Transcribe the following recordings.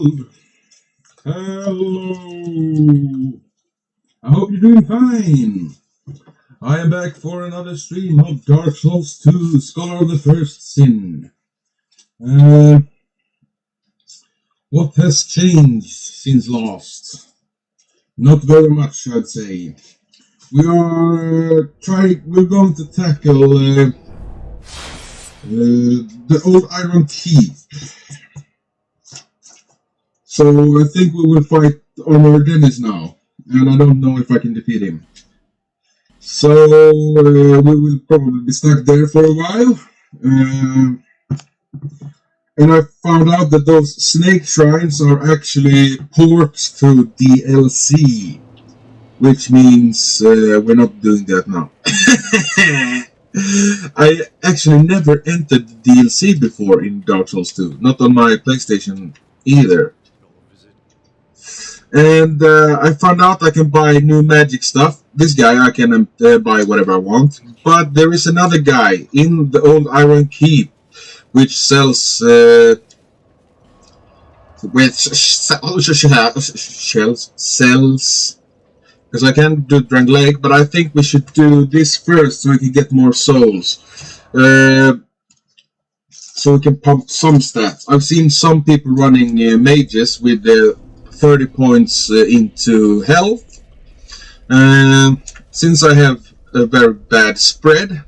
Hello! I hope you're doing fine. I am back for another stream of Dark Souls 2 Scholar of the First Sin. Uh, what has changed since last? Not very much, I'd say. We're going to tackle the old Iron Keep. So I think we will fight Armor Dennis now, and I don't know if I can defeat him. So we will probably be stuck there for a while. And I found out that those snake shrines are actually ports to DLC, which means we're not doing that now. I actually never entered the DLC before in Dark Souls 2, not on my PlayStation either. And I found out I can buy new magic stuff. This guy I can buy whatever I want. But there is another guy in the old Iron Keep which sells because I can't do Drang Lake, but I think we should do this first so we can get more souls. So we can pump some stats. I've seen some people running mages with 30 points into health. Since I have a very bad spread,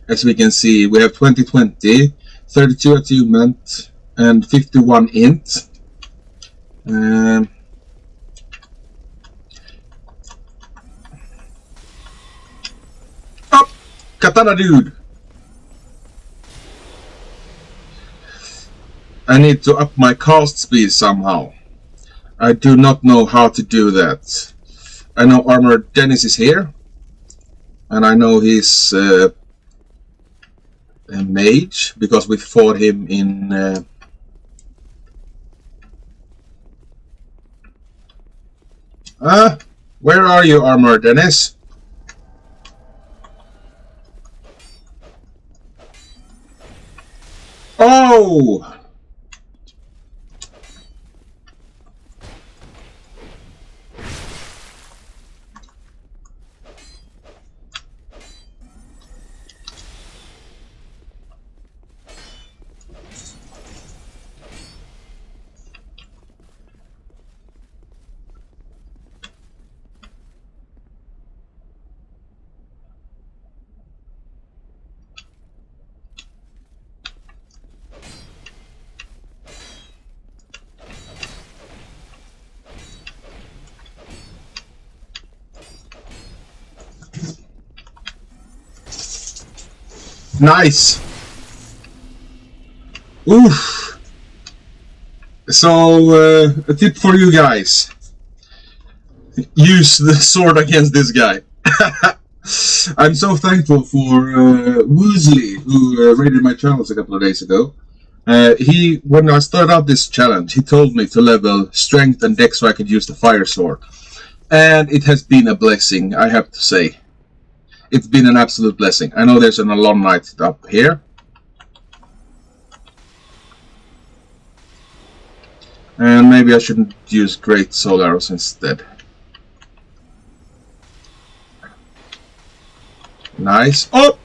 as we can see, we have 2020, 32 achievement, and 51 int. Up! Katana dude! I need to up my cast speed somehow. I do not know how to do that. I know Armor Dennis is here, and I know he's a mage because we fought him in where are you, Armor Dennis? Oh! Nice! Oof! So, a tip for you guys. Use the sword against this guy. I'm so thankful for Woosley, who raided my channels a couple of days ago. When I started out this challenge, he told me to level strength and dex so I could use the fire sword. And it has been a blessing, I have to say. It's been an absolute blessing. I know there's an Alon Knight up here. And maybe I shouldn't use Great Soul Arrows instead. Nice. Up!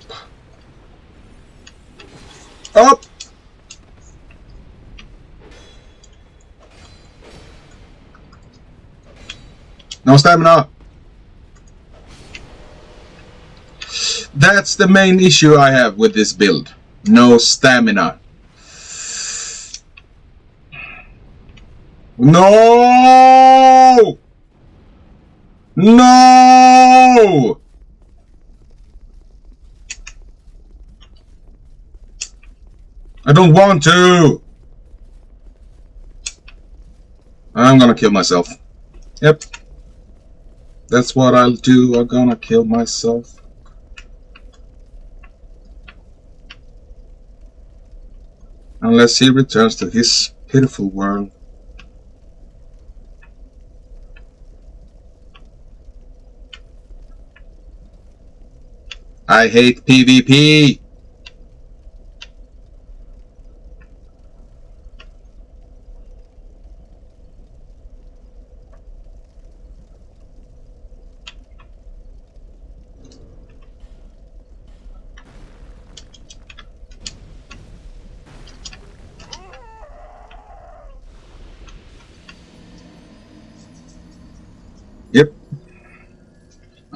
Up! No stamina! That's the main issue I have with this build. No stamina. No! No! I don't want to! I'm gonna kill myself. Yep. That's what I'll do. I'm gonna kill myself. Unless he returns to his pitiful world. I hate PvP!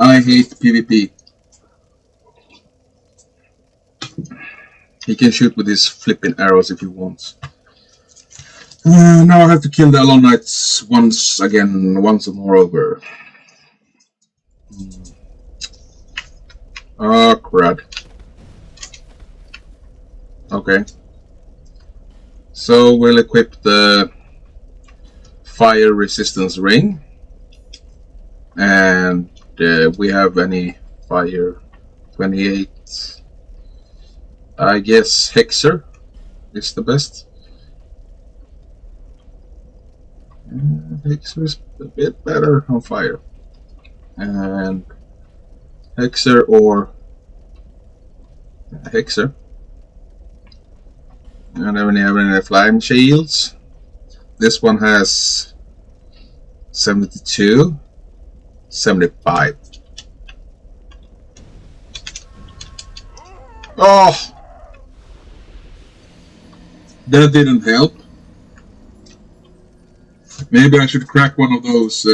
I hate PvP. He can shoot with his flipping arrows if he wants. Now I have to kill the Alone Knights once more over. Oh, crud. Okay. So we'll equip the fire resistance ring. And we have any fire 28. I guess Hexer is the best. Hexer is a bit better on fire. And Hexer or Hexer. And then we have any flame shields. This one has 72, 75. Oh! That didn't help. Maybe I should crack one of those,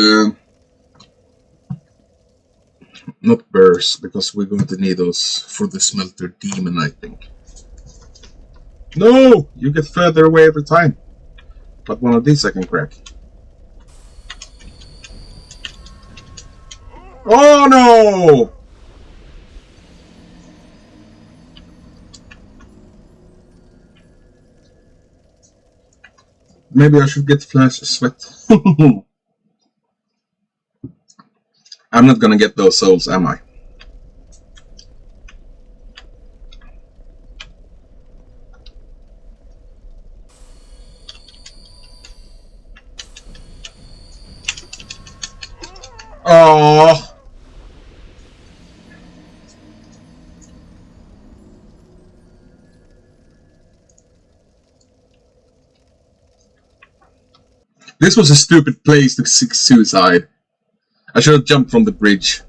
not bursts, because we're going to need those for the smelter demon, I think. No! You get further away every time. But one of these I can crack. Oh no! Maybe I should get flash sweat. I'm not gonna get those souls, am I? Oh! This was a stupid place to seek suicide. I should have jumped from the bridge.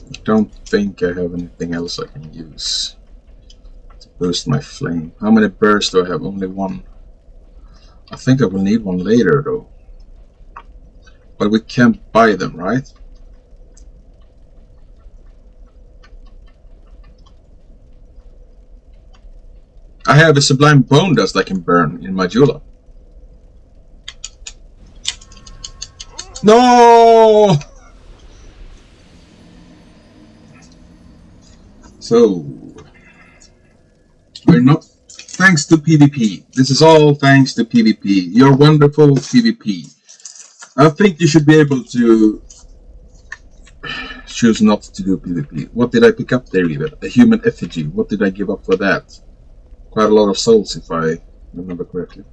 I don't think I have anything else I can use to boost my flame. How many bursts do I have? Only one. I think I will need one later though. But we can't buy them, right? I have a sublime bone dust I can burn in my jeweler. No! So, we're not thanks to PvP. This is all thanks to PvP. You're wonderful PvP. I think you should be able to choose not to do PvP. What did I pick up there even? A human effigy. What did I give up for that? Quite a lot of souls if I remember correctly.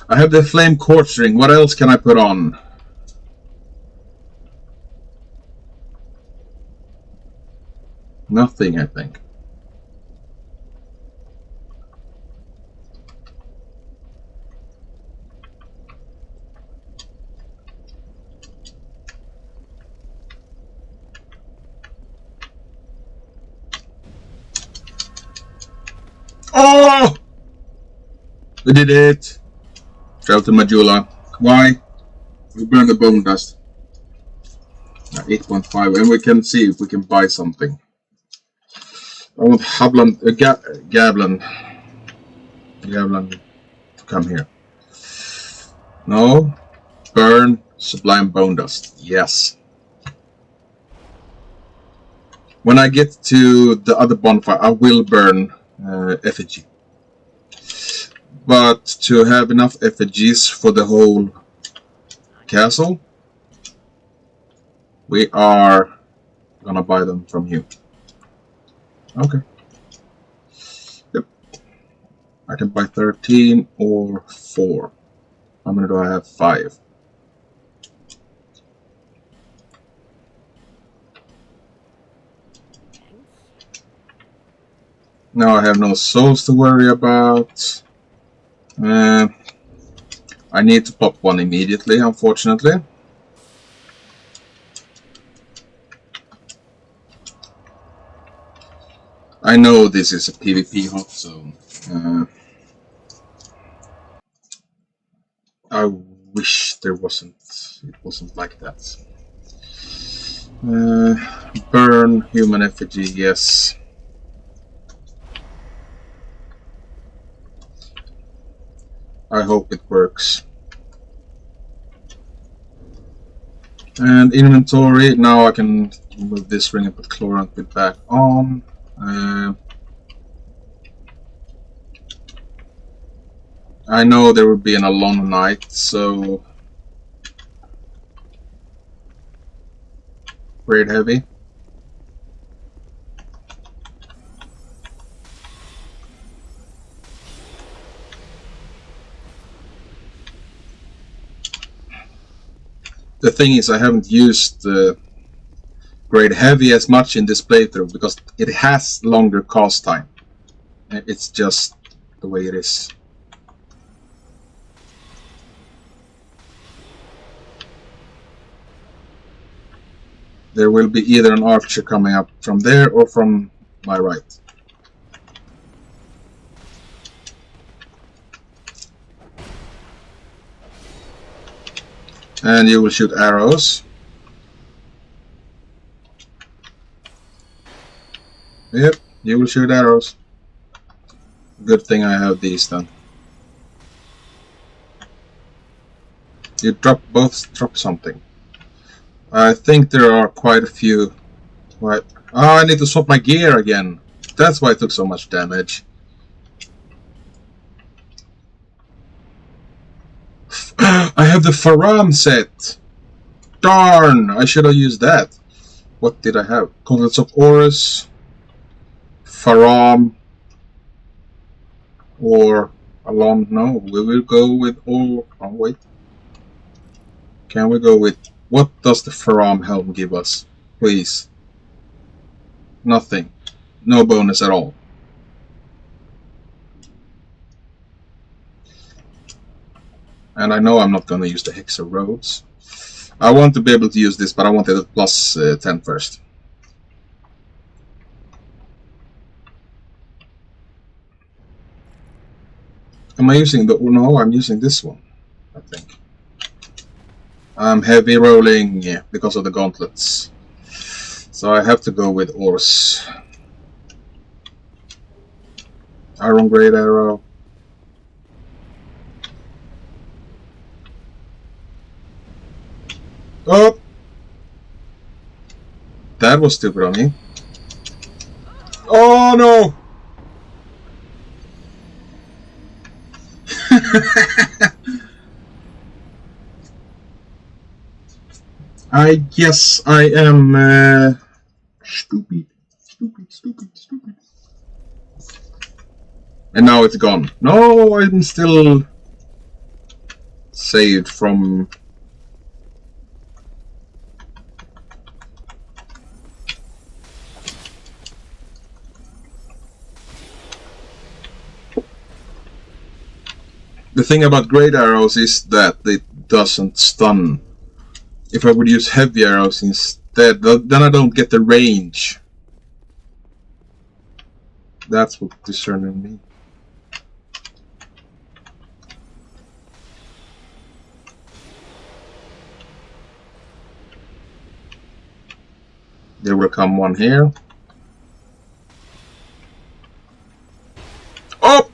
I have the flame quartz ring. What else can I put on? Nothing, I think. Oh! We did it! Travel to Majula. Why? We burn the bone dust. 8.5, and we can see if we can buy something. I want Gablan to come here. No. Burn sublime bone dust. Yes. When I get to the other bonfire, I will burn effigy. But to have enough effigies for the whole castle, we are gonna buy them from you. Okay. Yep. I can buy 13 or 4. How many do I have? 5. Now I have no souls to worry about. I need to pop one immediately, unfortunately. I know this is a PvP hot zone. there wasn't. It wasn't like that. Burn human effigy, yes. I hope it works. And inventory, now I can move this ring and put Chlorant bit back on. I know there will be a long night, so Raid heavy. The thing is, I haven't used grade heavy as much in this playthrough because it has longer cast time. It's just the way it is. There will be either an archer coming up from there or from my right. And you will shoot arrows. Yep, you will shoot arrows. Good thing I have these then. You drop something. I think there are quite a few. What? Oh, I need to swap my gear again. That's why it took so much damage. I have the Faram set. Darn! I should have used that. What did I have? Gauntlets of Horus, Faram, or Alon. No, we will go with all. Oh, wait. Can we go with. What does the Faram helm give us? Please. Nothing. No bonus at all. And I know I'm not going to use the Hexer Roads. I want to be able to use this, but I wanted a plus 10 first. Am I using the... No, I'm using this one, I think. I'm heavy rolling because of the gauntlets. So I have to go with Ors. Iron Great Arrow. Oh! That was stupid on me. Oh no! I guess I am stupid. And now it's gone. No, I'm still saved from... The thing about great arrows is that it doesn't stun. If I would use heavy arrows instead, then I don't get the range. That's what discerning me. There will come one here. Oh!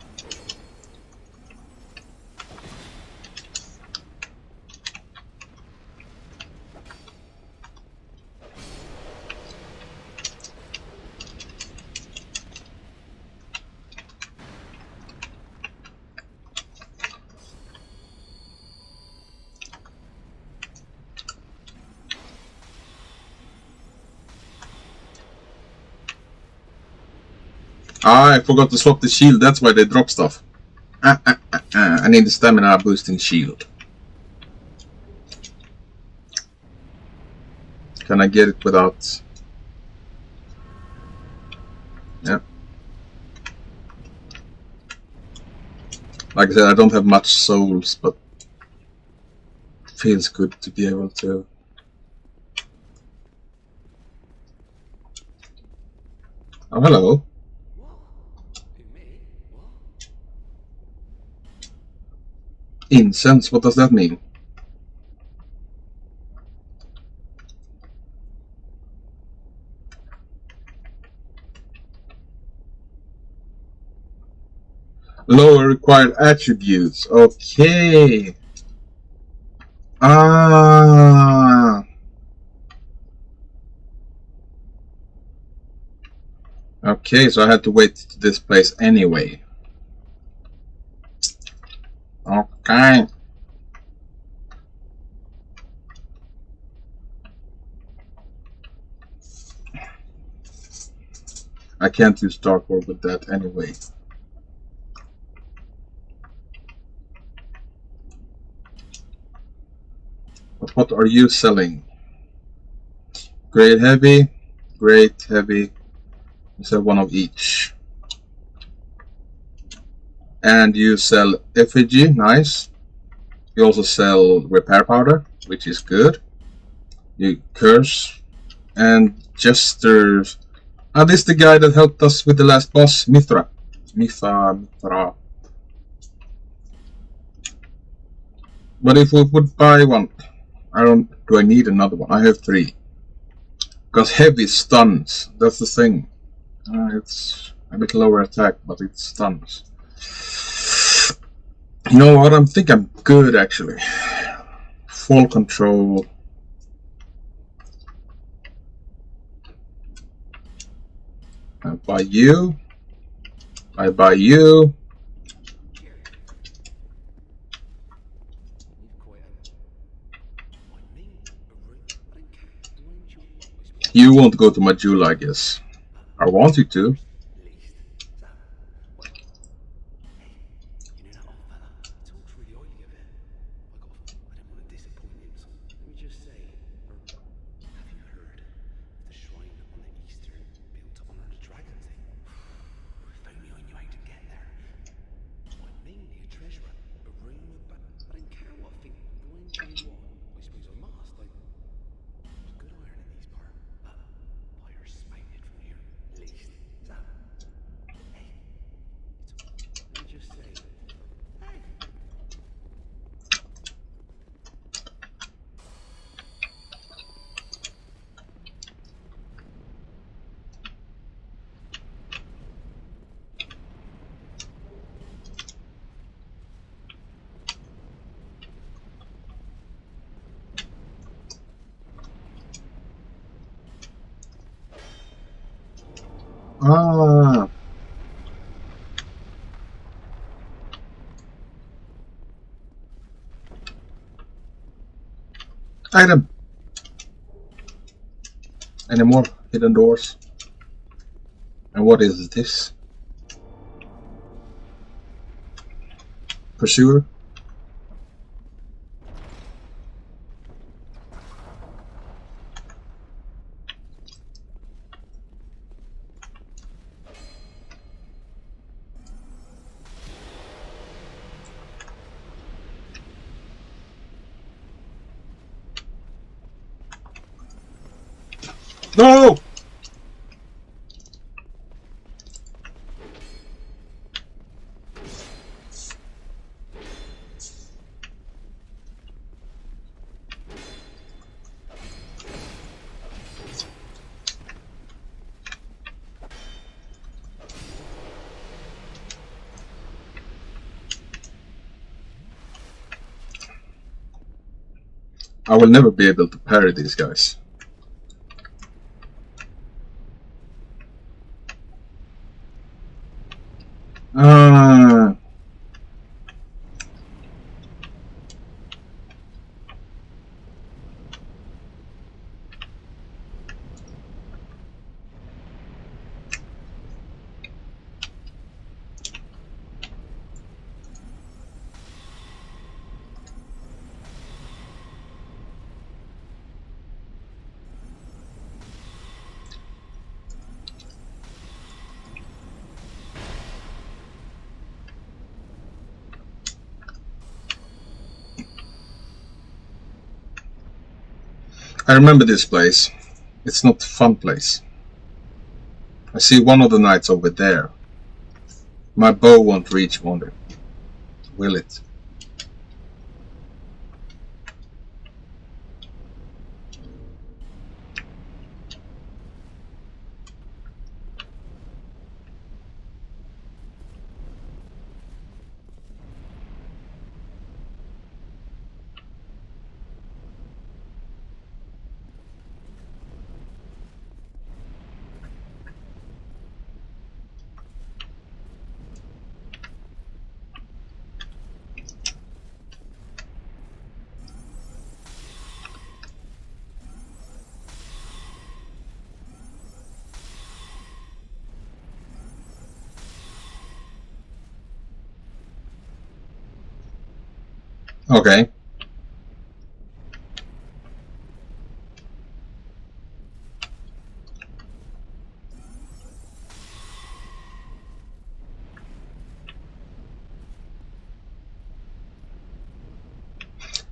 Ah, I forgot to swap the shield, that's why they drop stuff. I need the stamina boosting shield. Can I get it without... Yeah. Like I said, I don't have much souls, but it feels good to be able to... Oh, hello. Incense, what does that mean? Lower required attributes. Okay. Ah. Okay, so I had to wait to this place anyway. Okay. I can't use Dark Orb with that anyway. But what are you selling? Great heavy, great heavy. You sell one of each. And you sell effigy, nice. You also sell repair powder, which is good. You curse and jesters. Ah, this is the guy that helped us with the last boss, Mithra. Mithra. But if we would buy one, do I need another one? I have 3. Because heavy stuns, that's the thing. It's a bit lower attack, but it stuns. You know what? I think I'm good actually. Full control. I buy you. I buy you. You won't go to Majula, I guess. I want you to. Ah. Item. Any more hidden doors? And what is this? Pursuer? No! I will never be able to parry these guys. I remember this place. It's not a fun place. I see one of the knights over there. My bow won't reach, won't it? Will it? Okay.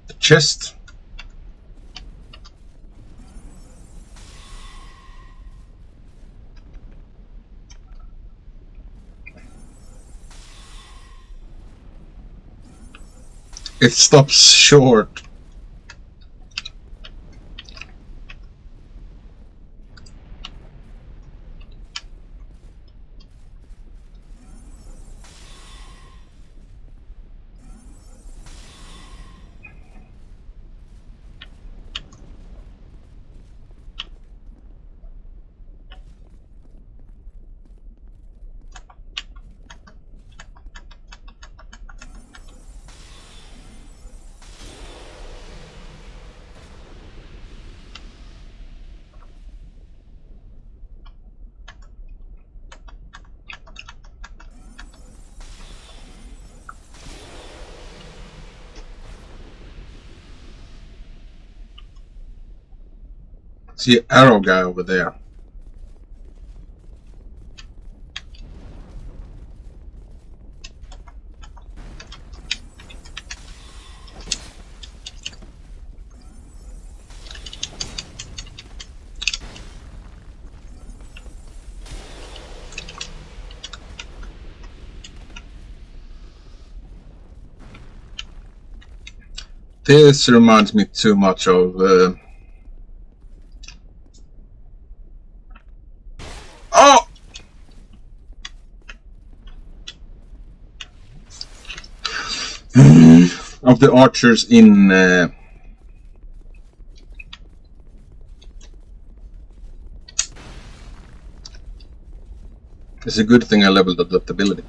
The chest. It stops short. See an arrow guy over there. This reminds me too much of oh! Of the archers in it's a good thing I leveled adaptability.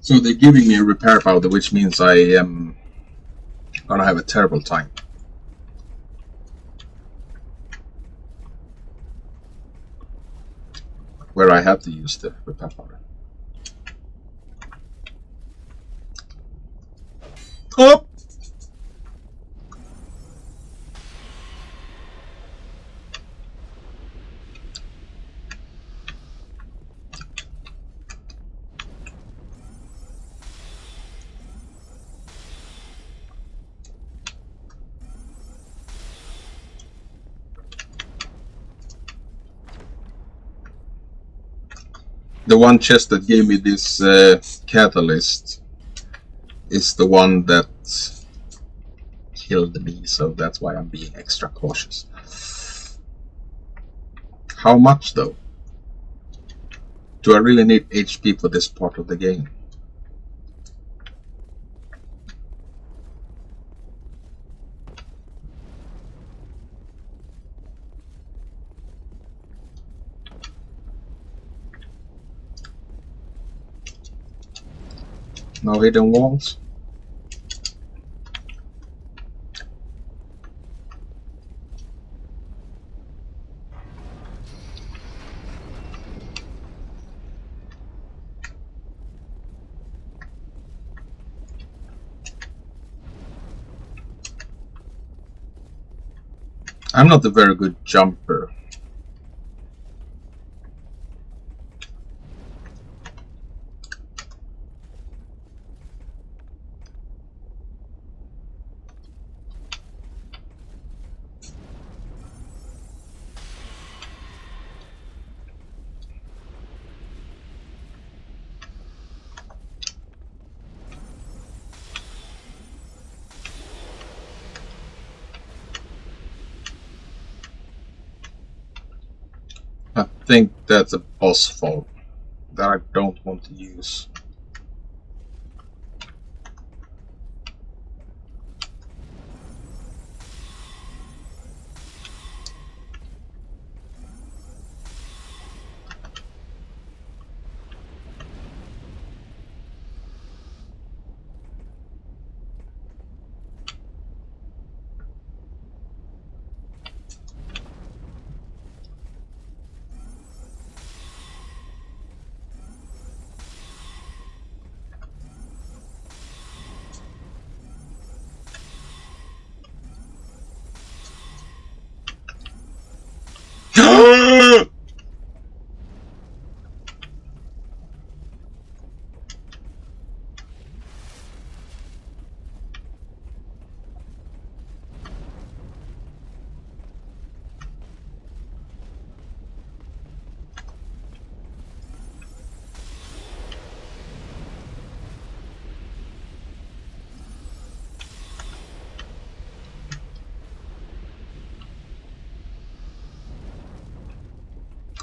So they're giving me a repair powder, which means I am gonna have a terrible time. Where I have to use the repair powder. Oh! The one chest that gave me this catalyst is the one that killed me, so that's why I'm being extra cautious. How much though? Do I really need HP for this part of the game? No hidden walls? I'm not a very good jumper. I think that's a boss fault that I don't want to use.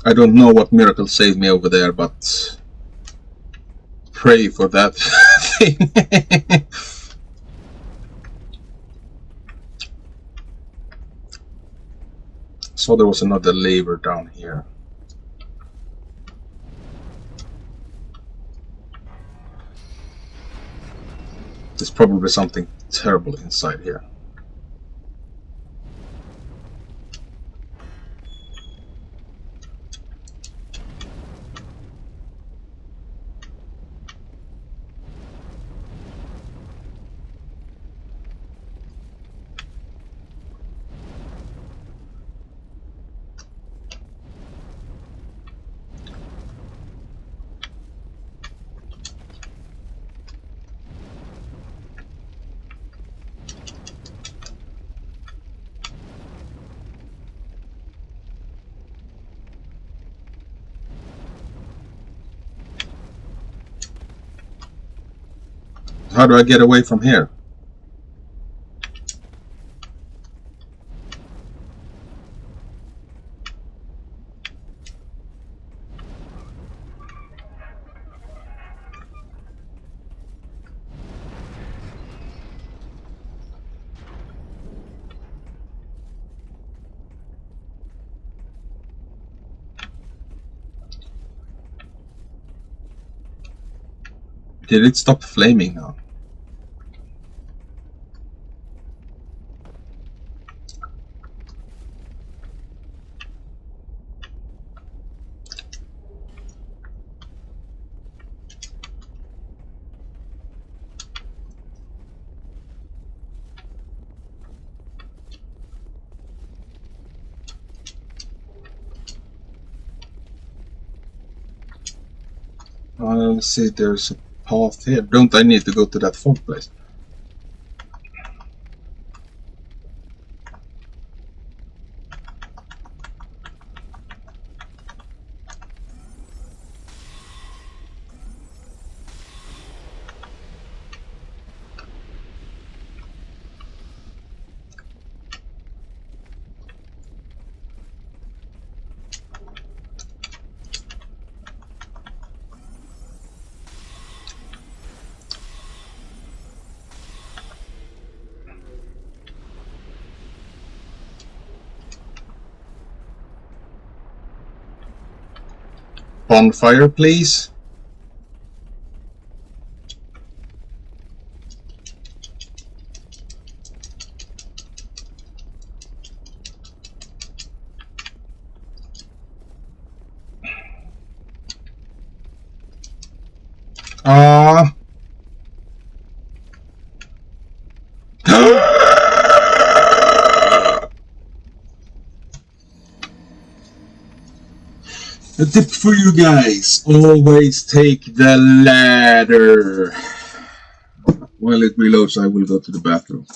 I don't know what miracle saved me over there, but pray for that thing. So there was another lever down here. There's probably something terrible inside here. How do I get away from here? Did it stop flaming now? Let's see, there's a path here. Don't I need to go to that fog place? Bonfire, please. A tip for you guys, always take the ladder. While it reloads, I will go to the bathroom.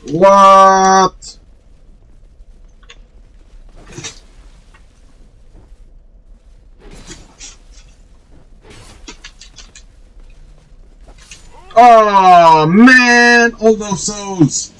What? Oh man, all those souls.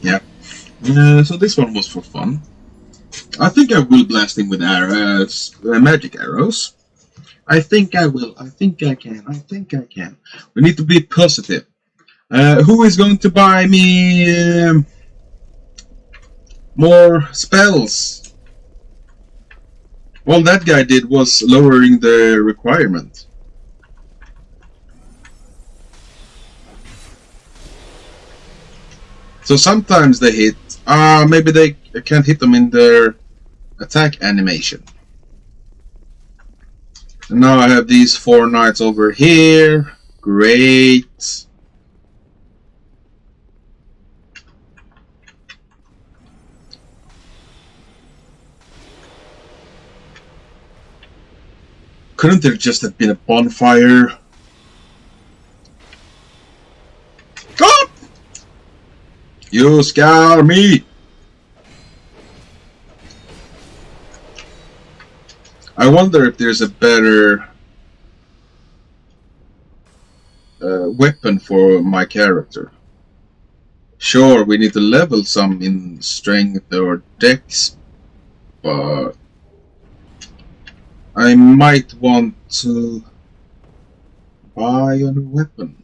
Yeah. So this one was for fun. I think I will blast him with arrows, magic arrows. I think I will. I think I can. I think I can. We need to be positive. Who is going to buy me more spells? All that guy did was lowering the requirement. So sometimes they hit. Maybe they can't hit them in their attack animation. And now I have these 4 knights over here. Great. Couldn't there just have been a bonfire? Oh! You scare me! I wonder if there's a better weapon for my character. Sure, we need to level some in strength or dex, but I might want to buy a new weapon.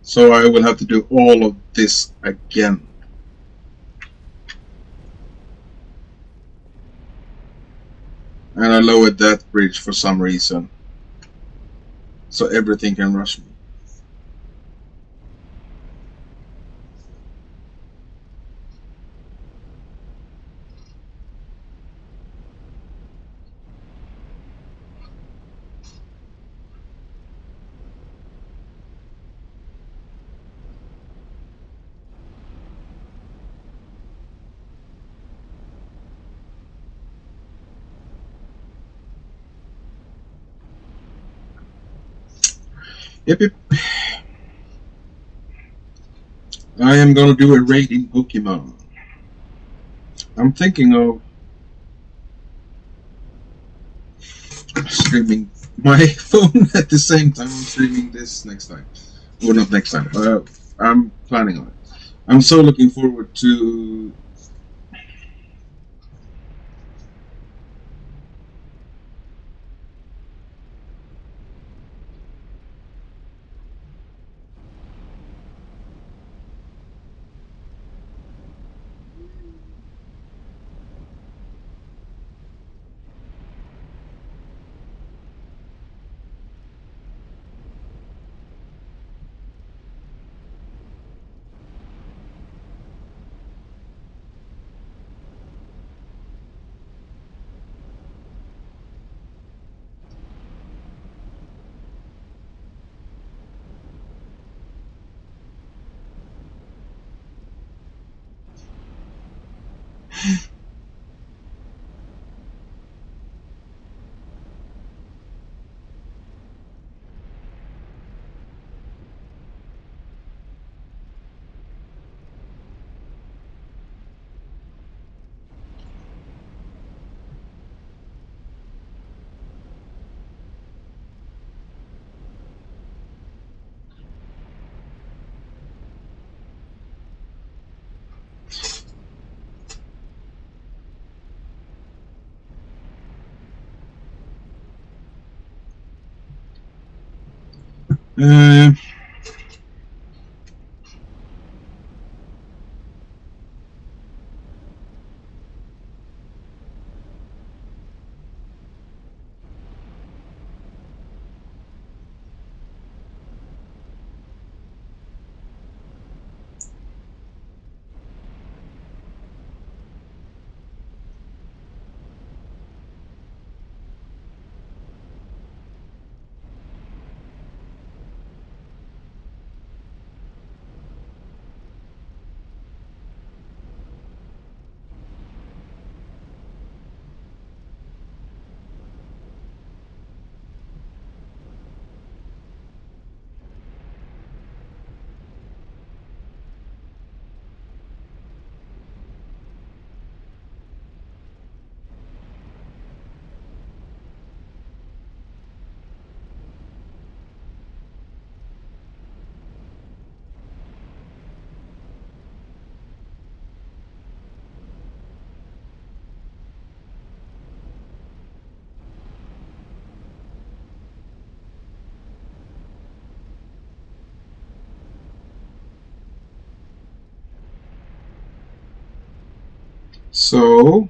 So I will have to do all of this again. And I lowered that bridge for some reason. So everything can rush me. Yep, yep. I am gonna do a raid in Pokemon. I'm thinking of streaming my phone at the same time I'm streaming this next time. Well, not next time. I'm planning on it. I'm so looking forward to. Uh, so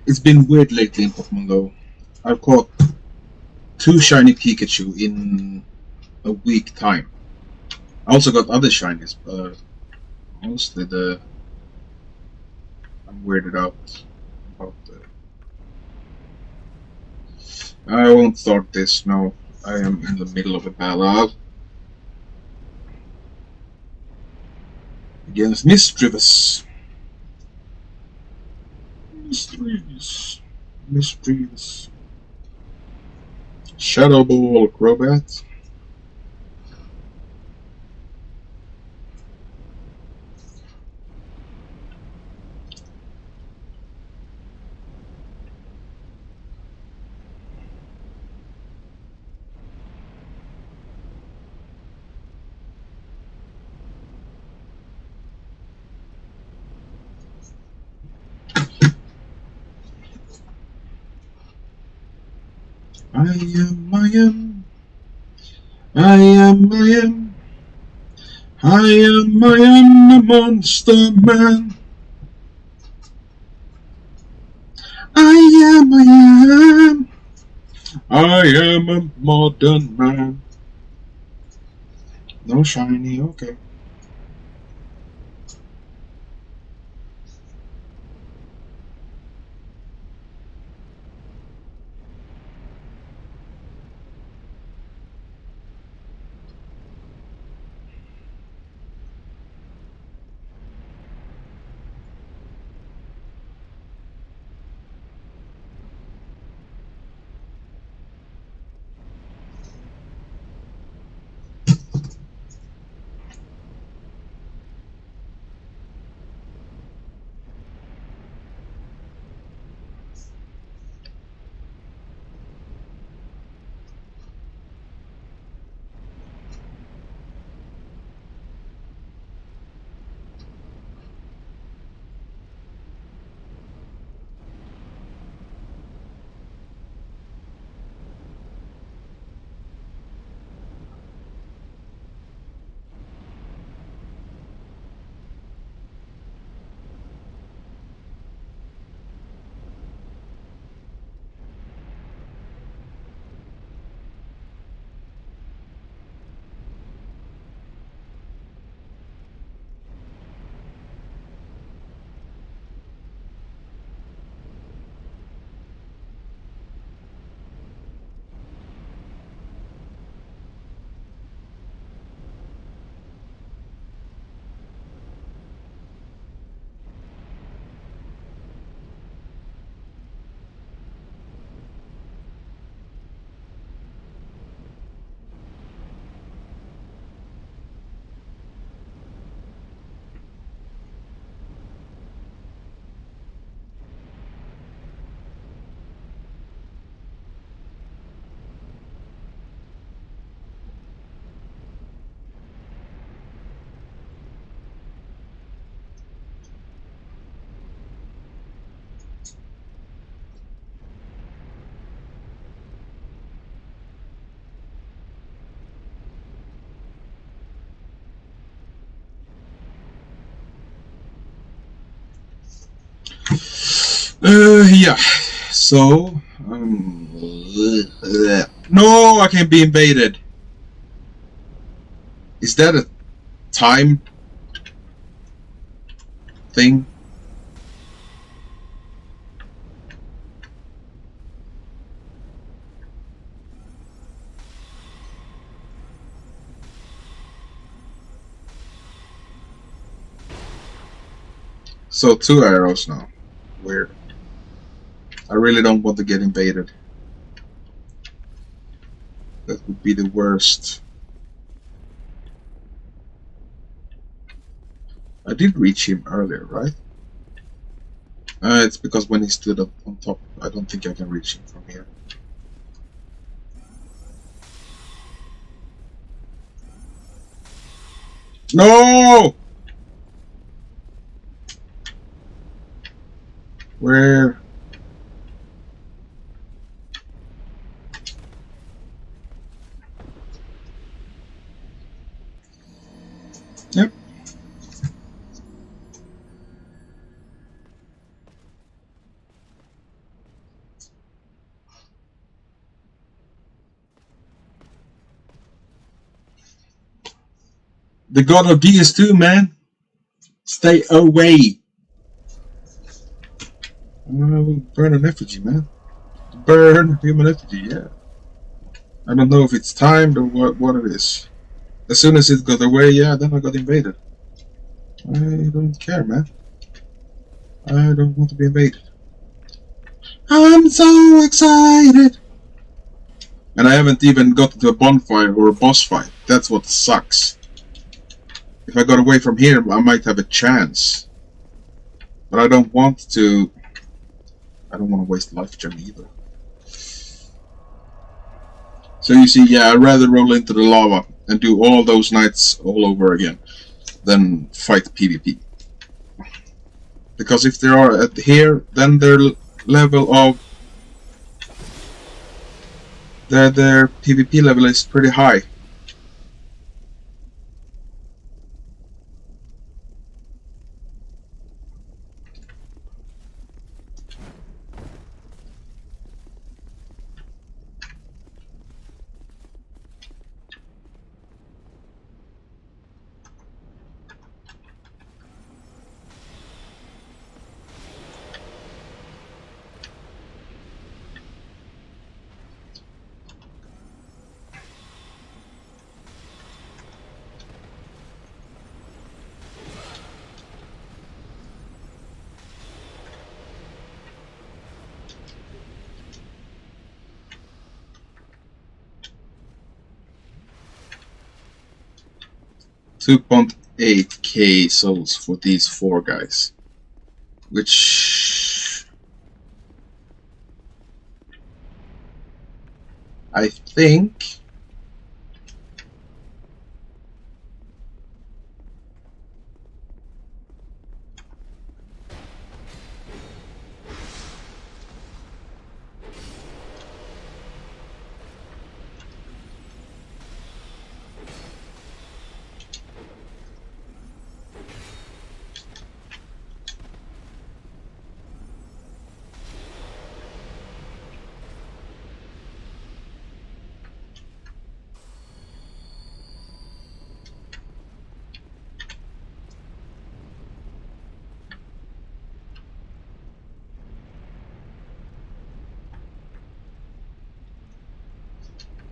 it's been weird lately in Pokemon Go. I've caught 2 shiny Pikachu in a week time. I also got other shinies, but mostly I'm weirded out about the. I won't start this now. I am in the middle of a battle against Mischievous. Mischievous. Shadow Ball, Crobat. I am, I am, I am, I am, I am, I am a monster man. I am a modern man. No shiny, okay. Yeah. So, no, I can't be invaded. Is that a time thing? So 2 arrows now. Weird. I really don't want to get invaded. That would be the worst. I did reach him earlier, right? It's because when he stood up on top, I don't think I can reach him from here. No! Where? Yep. The god of DS2, man. Stay away. I will burn an effigy, man. Burn human effigy, yeah. I don't know if it's timed or what it is. As soon as it got away, yeah, then I got invaded. I don't care, man. I don't want to be invaded. I'm so excited! And I haven't even gotten to a bonfire or a boss fight. That's what sucks. If I got away from here, I might have a chance. But I don't want to... I don't want to waste life gem either. So you see, yeah, I'd rather roll into the lava and do all those nights all over again than fight PvP. Because if they are at here, then their level of... Their PvP level is pretty high. $2.8k souls for these 4 guys. Which... I think...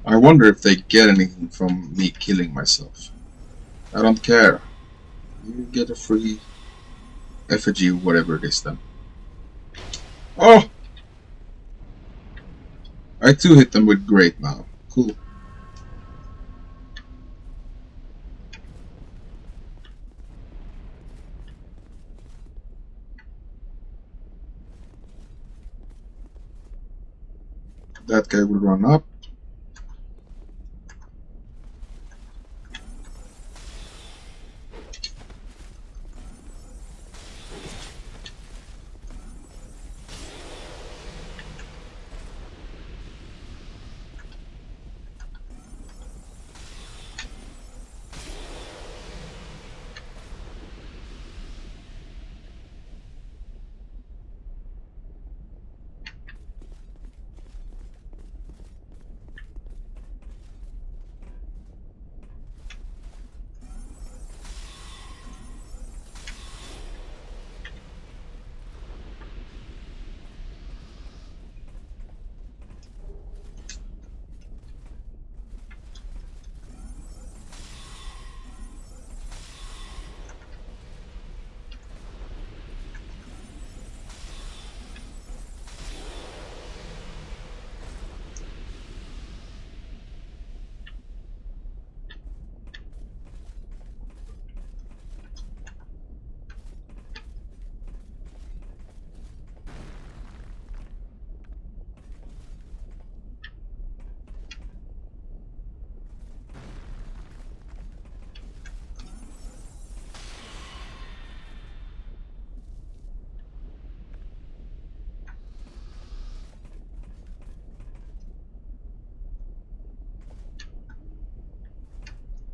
I wonder if they get anything from me killing myself. I don't care. You get a free effigy, whatever it is then. Oh! I too hit them with great now. Cool. That guy will run up.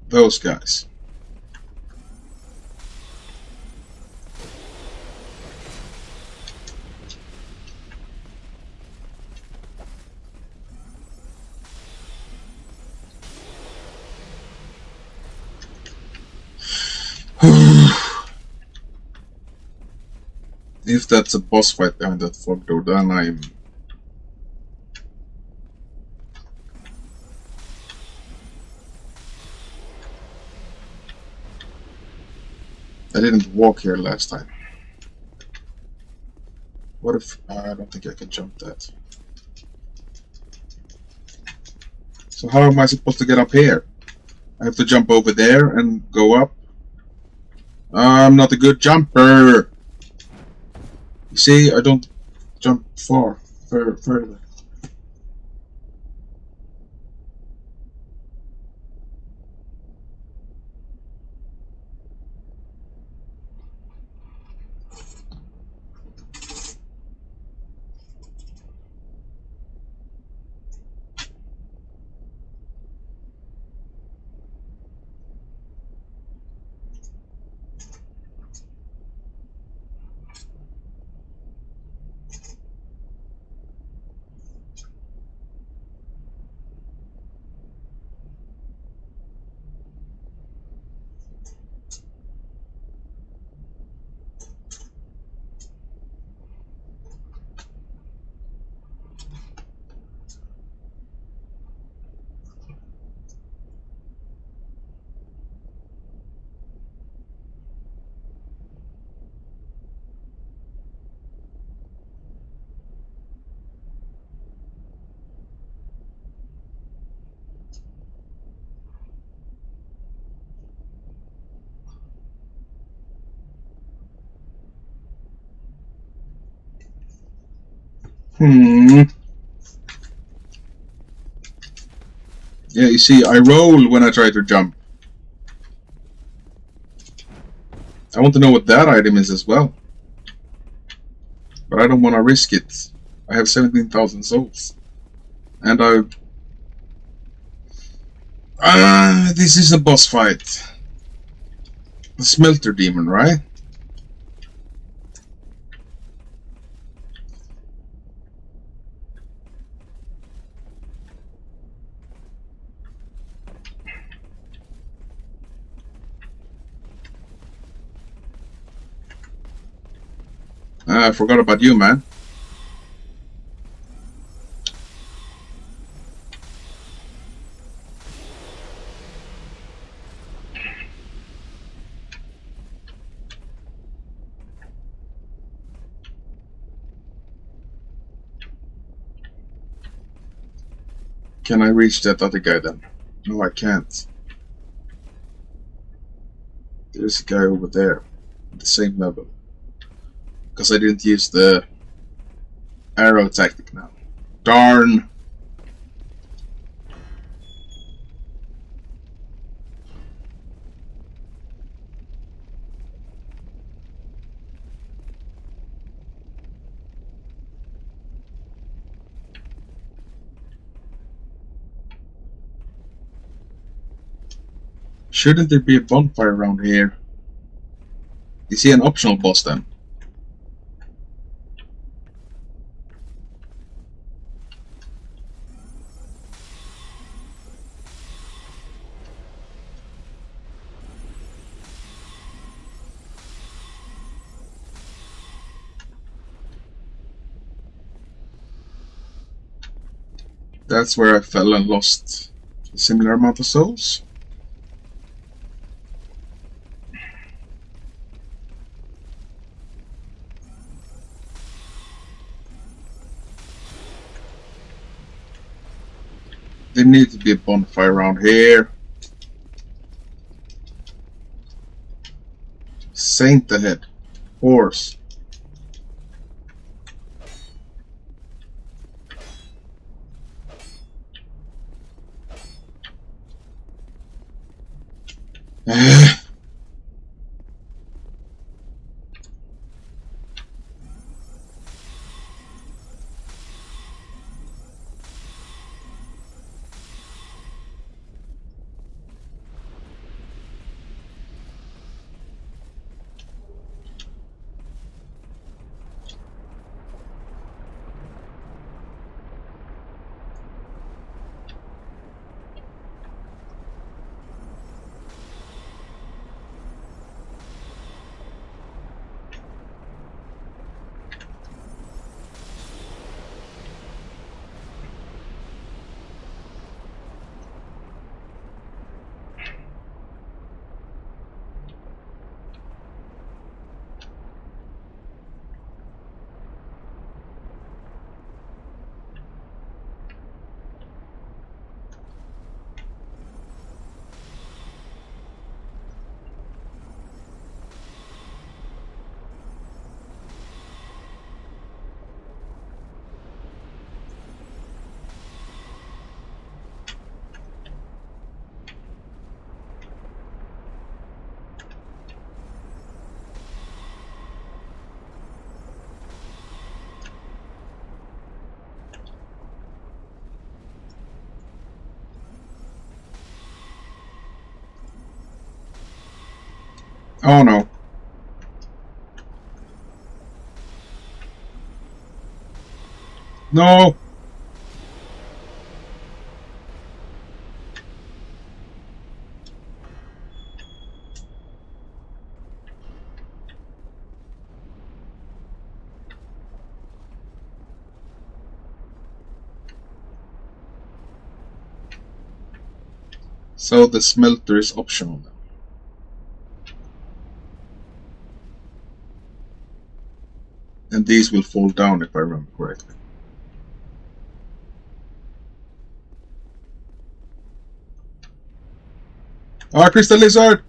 Those guys. If that's a boss fight behind that fog door, then I'm... I didn't walk here last time. What if... I don't think I can jump that. So how am I supposed to get up here? I have to jump over there and go up? I'm not a good jumper! You see, I don't jump further. Yeah, you see, I roll when I try to jump. I want to know what that item is as well. But I don't want to risk it. I have 17,000 souls. And this is a boss fight. The Smelter Demon, right? I forgot about you, man. Can I reach that other guy then? No, I can't. There's a guy over there. At the same level. Because I didn't use the arrow tactic now. Darn! Shouldn't there be a bonfire around here? Is he an optional boss then? That's where I fell and lost a similar amount of souls. There needs to be a bonfire around here. Saint ahead. Horse. Oh no. No! So the smelter is optional now. And these will fall down if I remember correctly. Ah, Crystal Lizard!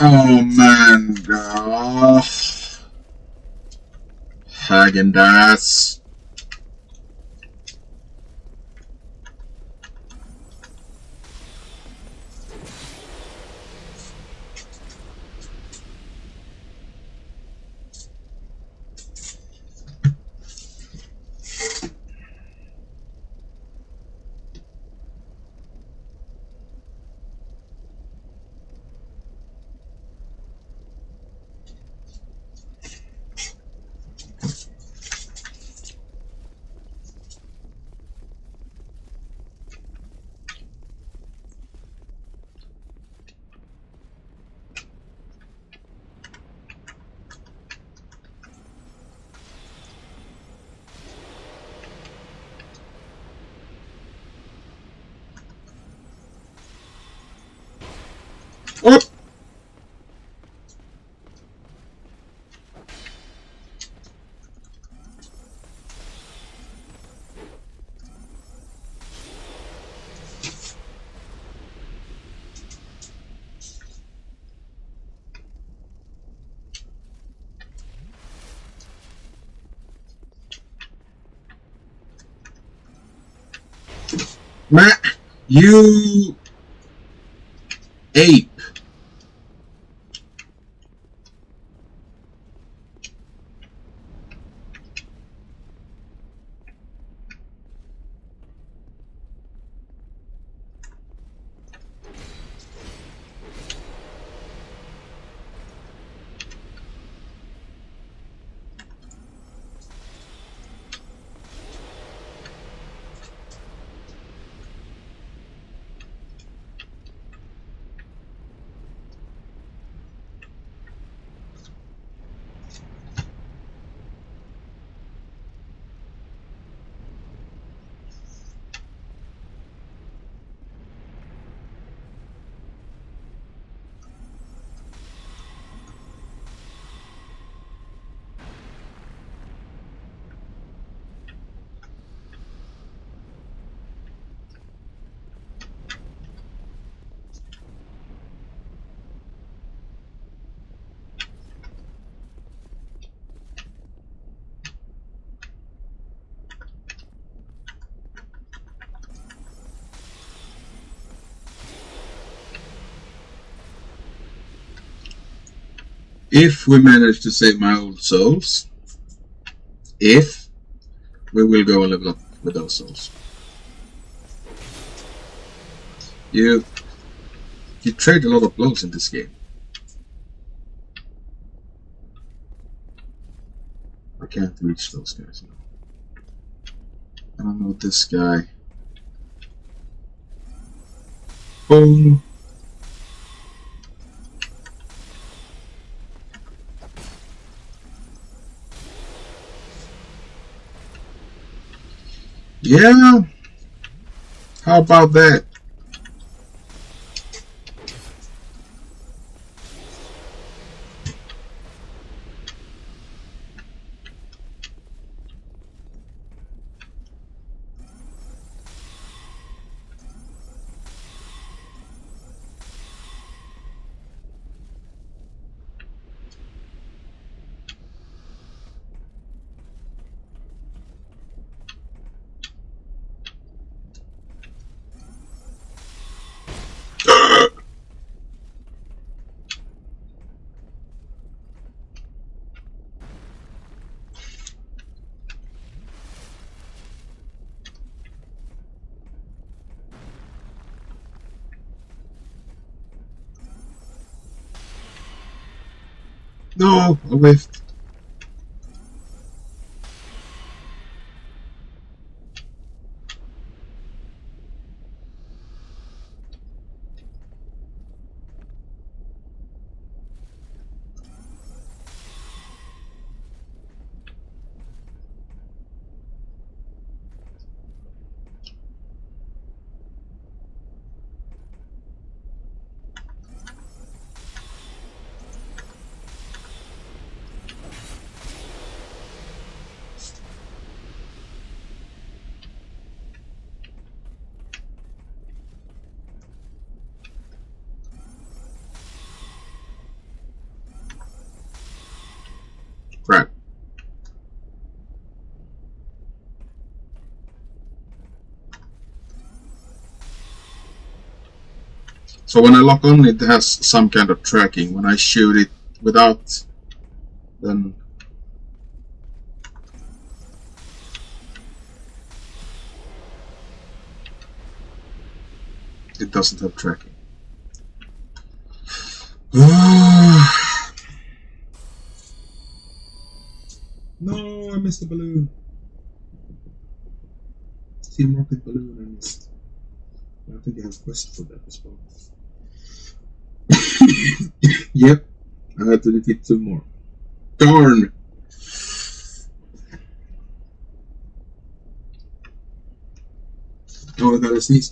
Oh man, Häagen-Dazs. Oh! Matt, you ape. If we manage to save my old souls, if we will go and level up with those souls. You trade a lot of blows in this game. I can't reach those guys now. I don't know this guy. Boom. Yeah. How about that? No, I whiffed. Crap. So when I lock on, it has some kind of tracking. When I shoot it without, then it doesn't have tracking. No, I missed the balloon. Team Rocket balloon I missed. I think I have a quest for that as well. Yep, I had to defeat 2 more. Darn! Oh, I gotta sneeze.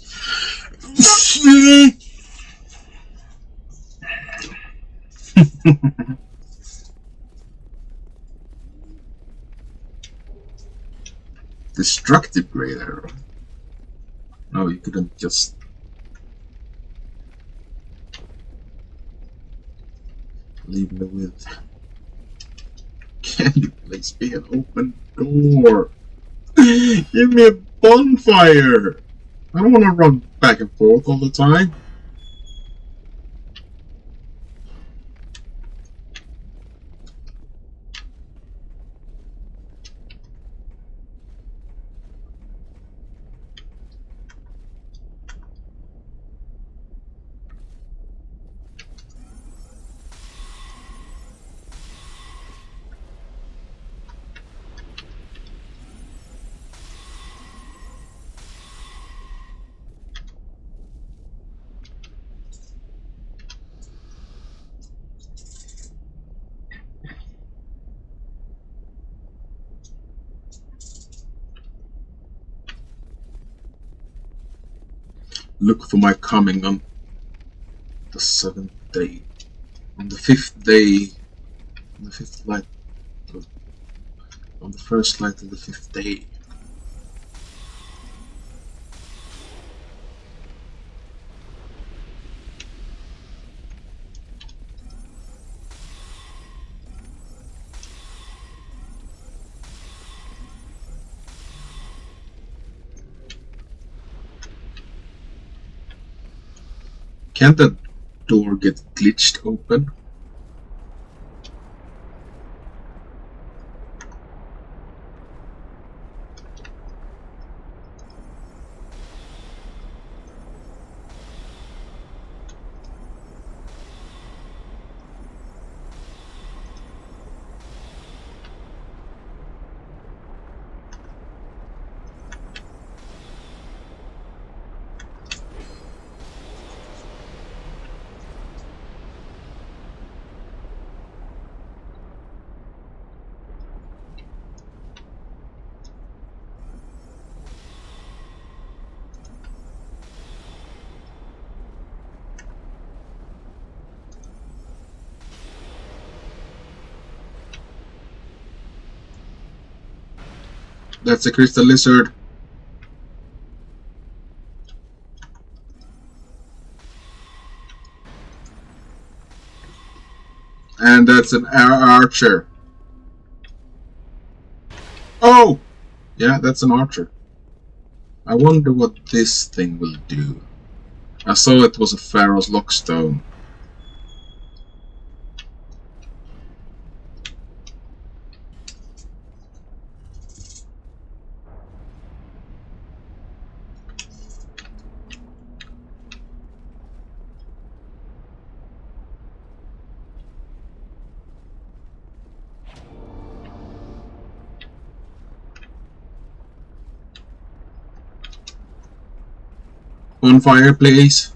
Destructive great arrow. No, you couldn't just... leave me with... Can you please be an open door? Give me a bonfire! I don't want to run back and forth all the time. Look for my coming on the 7th day. On the 5th day, on the 5th light, on the first light of the 5th day. Can't that door get glitched open? That's a crystal lizard. And that's an archer. Oh! Yeah, that's an archer. I wonder what this thing will do. I saw it was a Pharaoh's Lockstone. bonfire, please?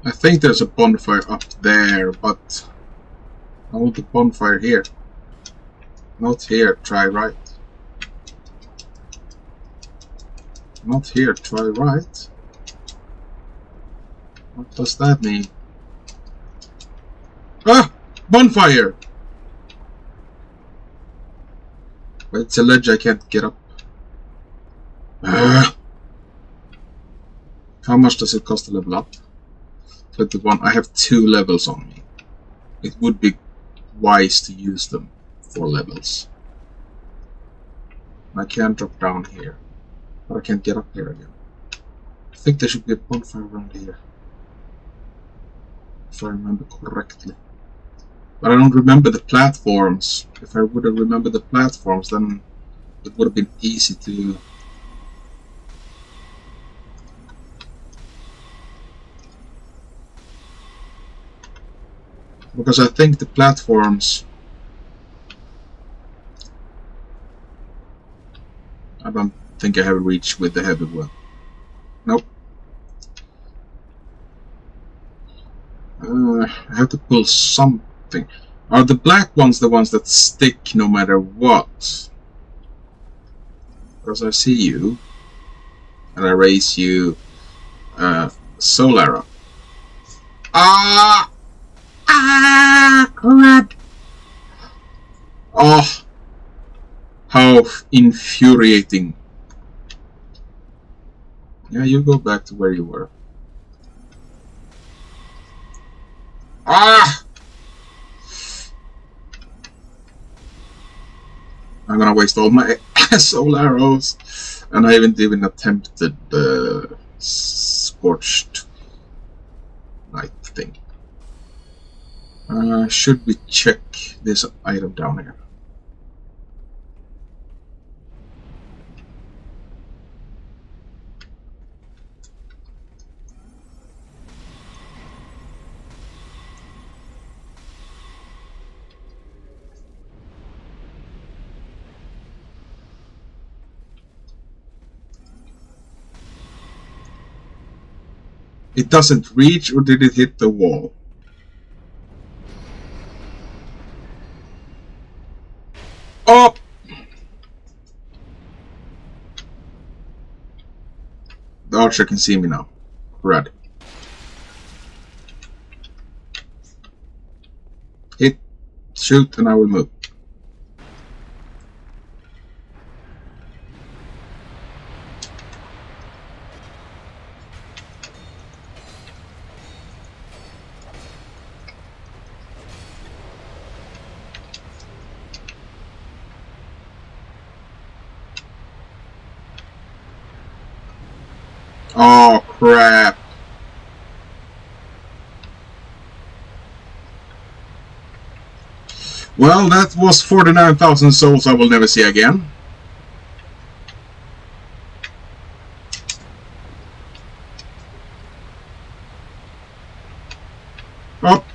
I think there's a bonfire up there, but I want the bonfire here. Not here, try right. Not here, try right. What does that mean? Ah! Bonfire! But it's a ledge I can't get up. How much does it cost to level up? 21. I have 2 levels on me. It would be wise to use them for levels. I can't drop down here. But I can't get up here again. I think there should be a bonfire around here. If I remember correctly. But I don't remember the platforms. If I would have remembered the platforms, then it would have been easy to... Because I think the platforms... I don't think I have reached with the heavy one. Nope. I have to pull something. Are the black ones the ones that stick no matter what? Because I see you. And I raise you... soul arrow. Ah! Ah, crap! Oh, how infuriating. Yeah, you go back to where you were. Ah! I'm gonna waste all my soul arrows. And I haven't even attempted the scorched night thing. Should we check this item down here? It doesn't reach, or did it hit the wall? Oh! The archer can see me now. Red. Hit, shoot, and I will move. Oh, crap. Well, that was 49,000 souls I will never see again. Oh.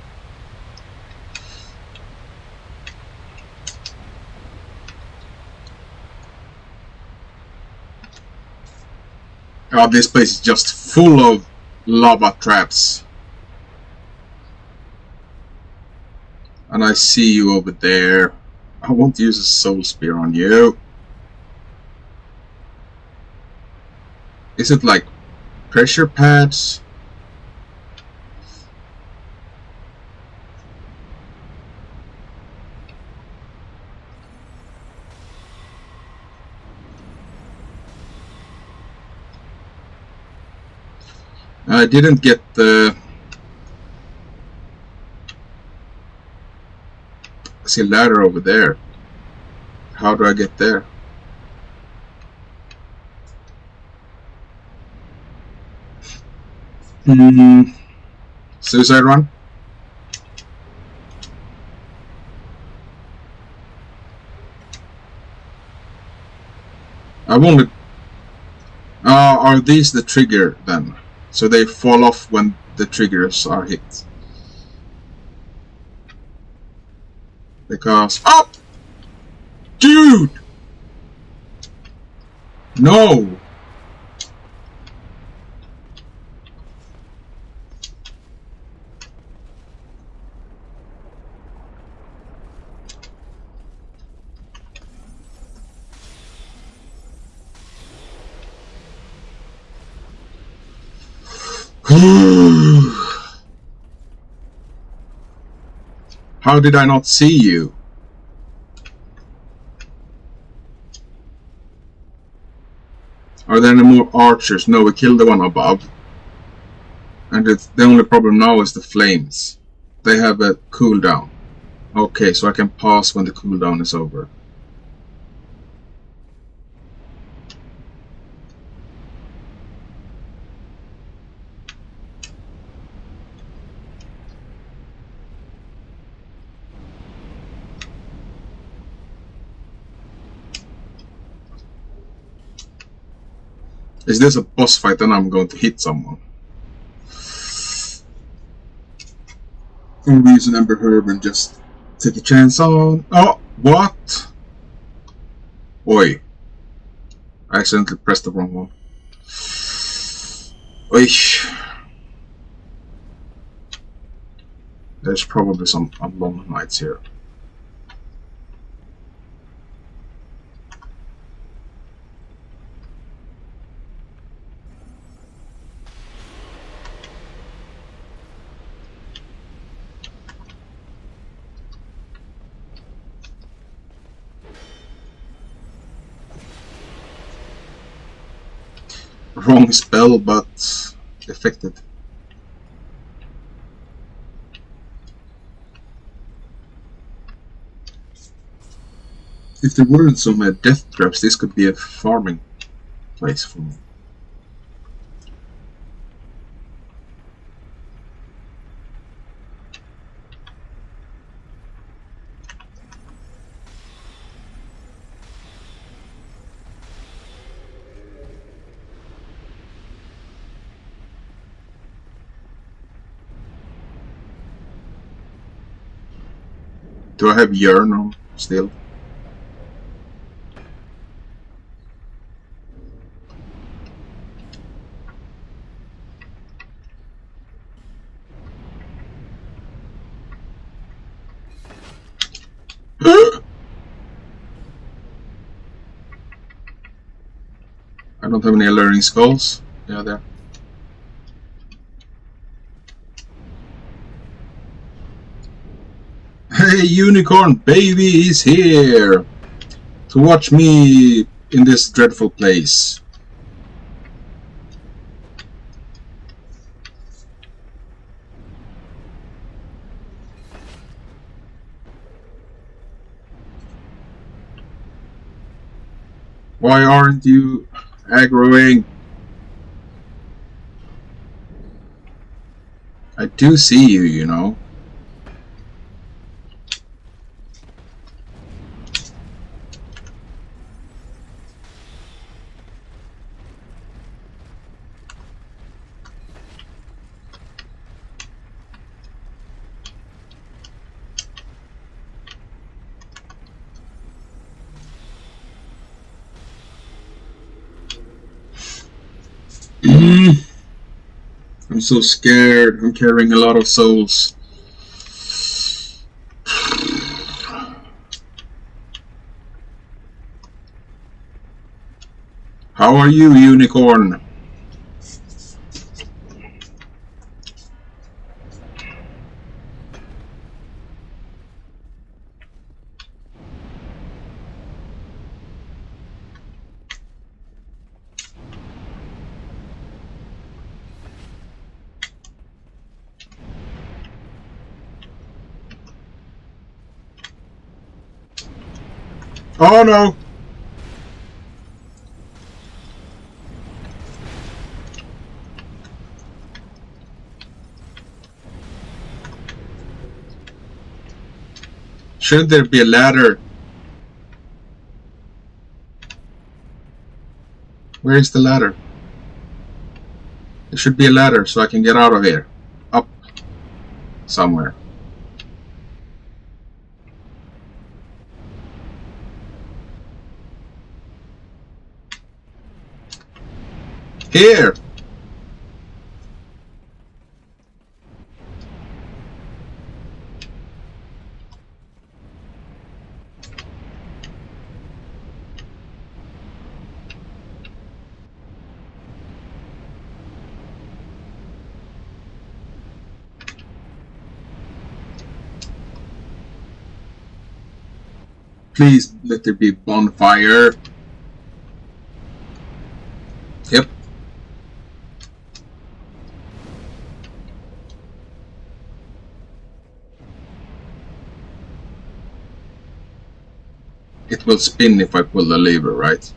Oh, this place is just full of lava traps. And I see you over there. I want to use a soul spear on you. Is it like pressure pads? I didn't get the... I see a ladder over there. How do I get there? Suicide run? I wanted... are these the trigger then? So they fall off when the triggers are hit. Because... Oh! Dude! No! How did I not see you? Are there any more archers? No, we killed the one above. And the only problem now is the flames. They have a cooldown. Okay, so I can pass when the cooldown is over. Is this a boss fight? Then I'm going to hit someone. Or we use an Ember Herb and just take a chance on... Oh, what? Oi. I accidentally pressed the wrong one. Oi. There's probably some long nights here. Wrong spell, but effective. If there weren't some death traps, this could be a farming place for me. Do I have Yearn on still? I don't have any learning skulls. Yeah, there. Hey, Unicorn Baby is here to watch me in this dreadful place. Why aren't you aggroing? I do see you, you know. I'm so scared. I'm carrying a lot of souls. How are you, Unicorn? Oh no! Should there be a ladder? Where is the ladder? There should be a ladder so I can get out of here. Up. Somewhere. Here! Please let there be a bonfire. Yep. It will spin if I pull the lever, right?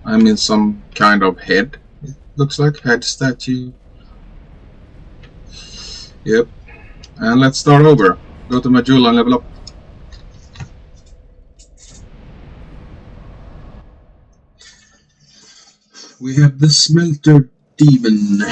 I'm in some kind of head. It looks like head statue. Yep. And let's start over. Go to Majula and level up. We have the Smelter Demon.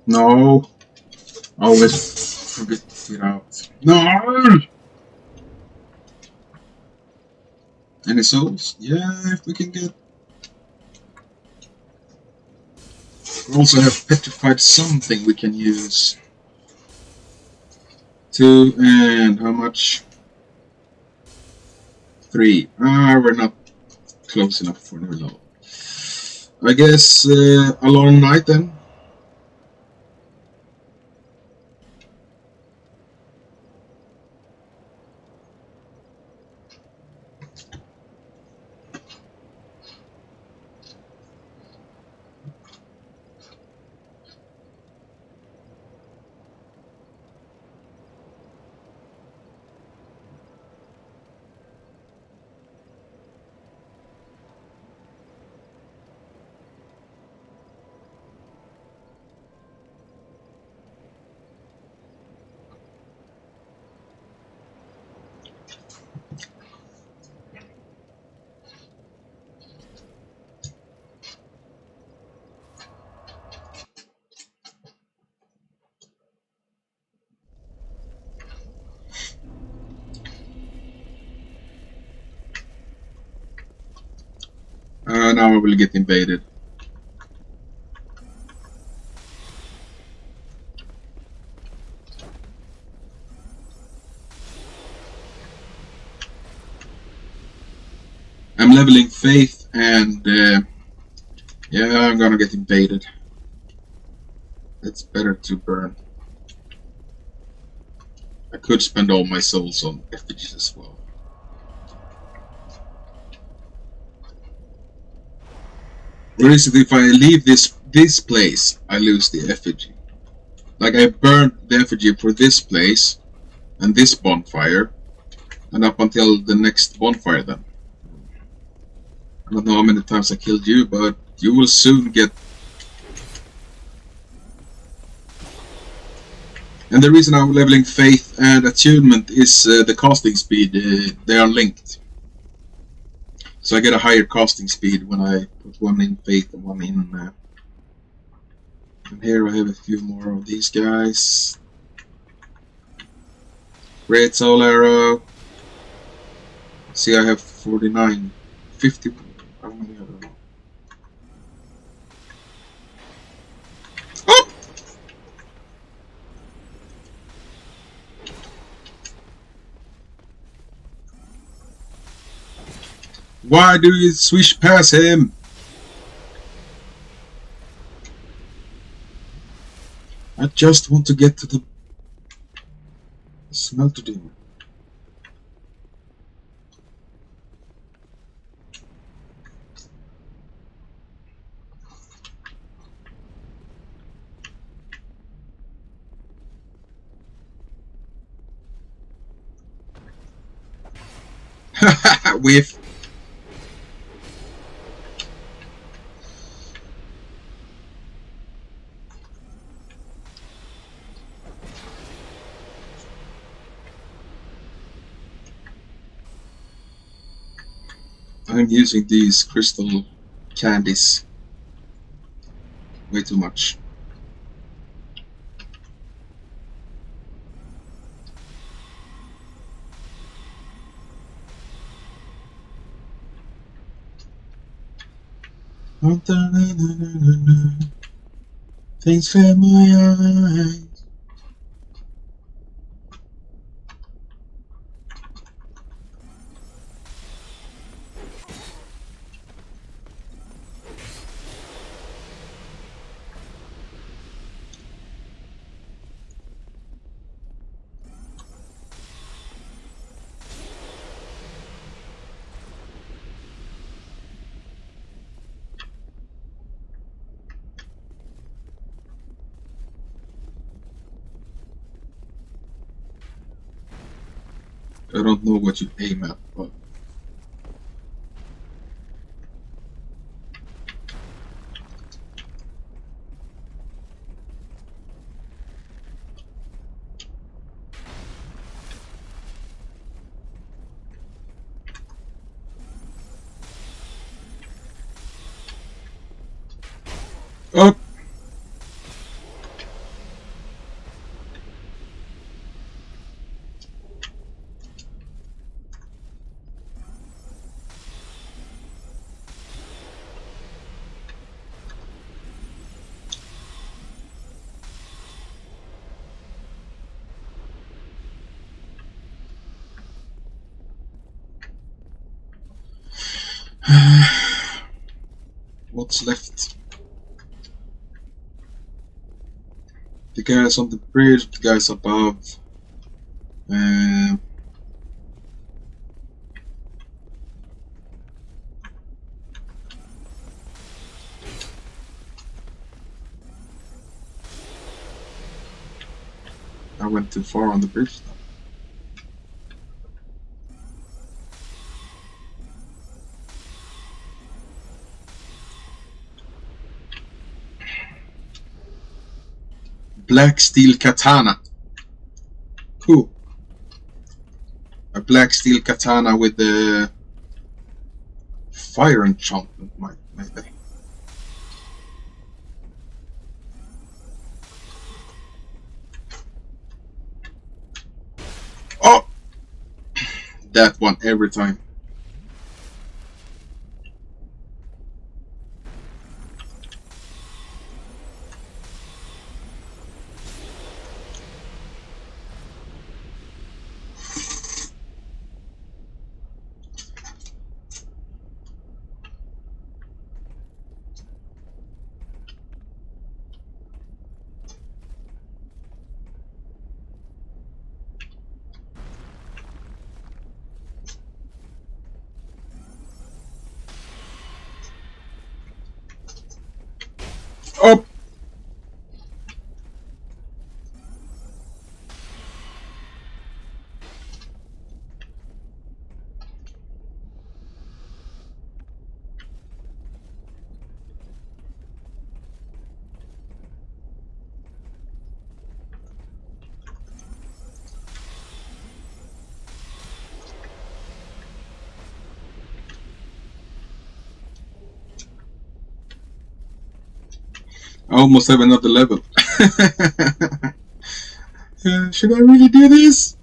No. Always forget to get out. No! Any souls? Yeah, if we can get. We also have petrified something we can use. 2 and how much? 3. We're not close enough for new level. I guess a long night then. Now I will get invaded. I'm leveling faith and yeah, I'm gonna get invaded. It's better to burn. I could spend all my souls on effigies as well. Or is it if I leave this place, I lose the effigy? Like I burned the effigy for this place and this bonfire, and up until the next bonfire then. I don't know how many times I killed you, but you will soon get. And the reason I'm leveling faith and attunement is the casting speed. They are linked. So I get a higher casting speed when I put one in faith and one in. And here I have a few more of these guys. Great Soul Arrow. See, I have 49, 50. How many of them? Oh! Why do you swish past him? I just want to get to the smelter demon. With I'm using these crystal candies way too much. Things fill my eyes. I don't know what you aim at, but oh. What's left? The guys on the bridge, the guys above. I went too far on the bridge now. Black steel katana. Cool. A black steel katana with the fire enchantment, maybe. Oh! That one every time. Oh! I almost have another level. Should I really do this?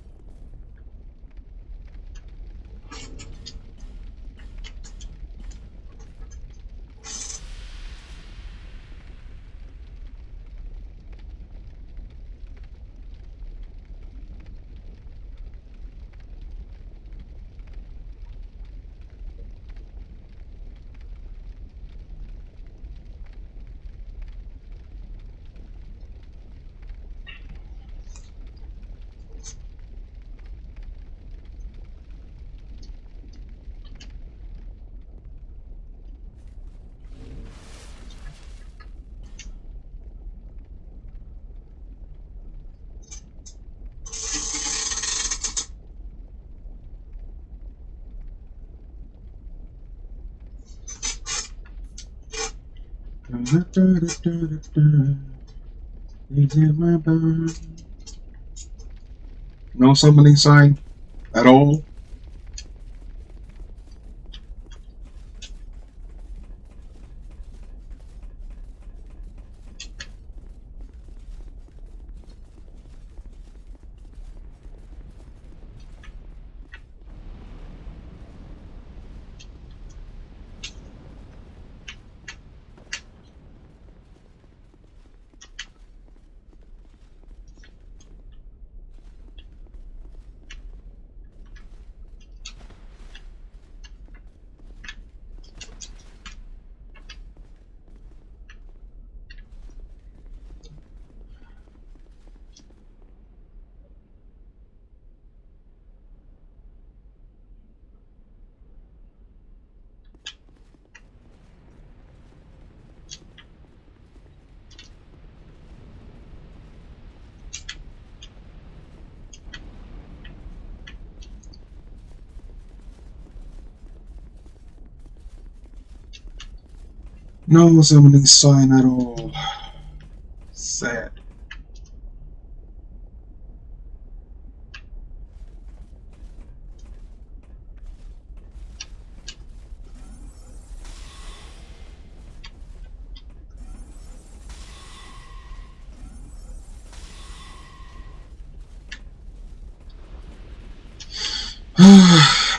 No summoning sign at all. No summoning sign at all. Sad.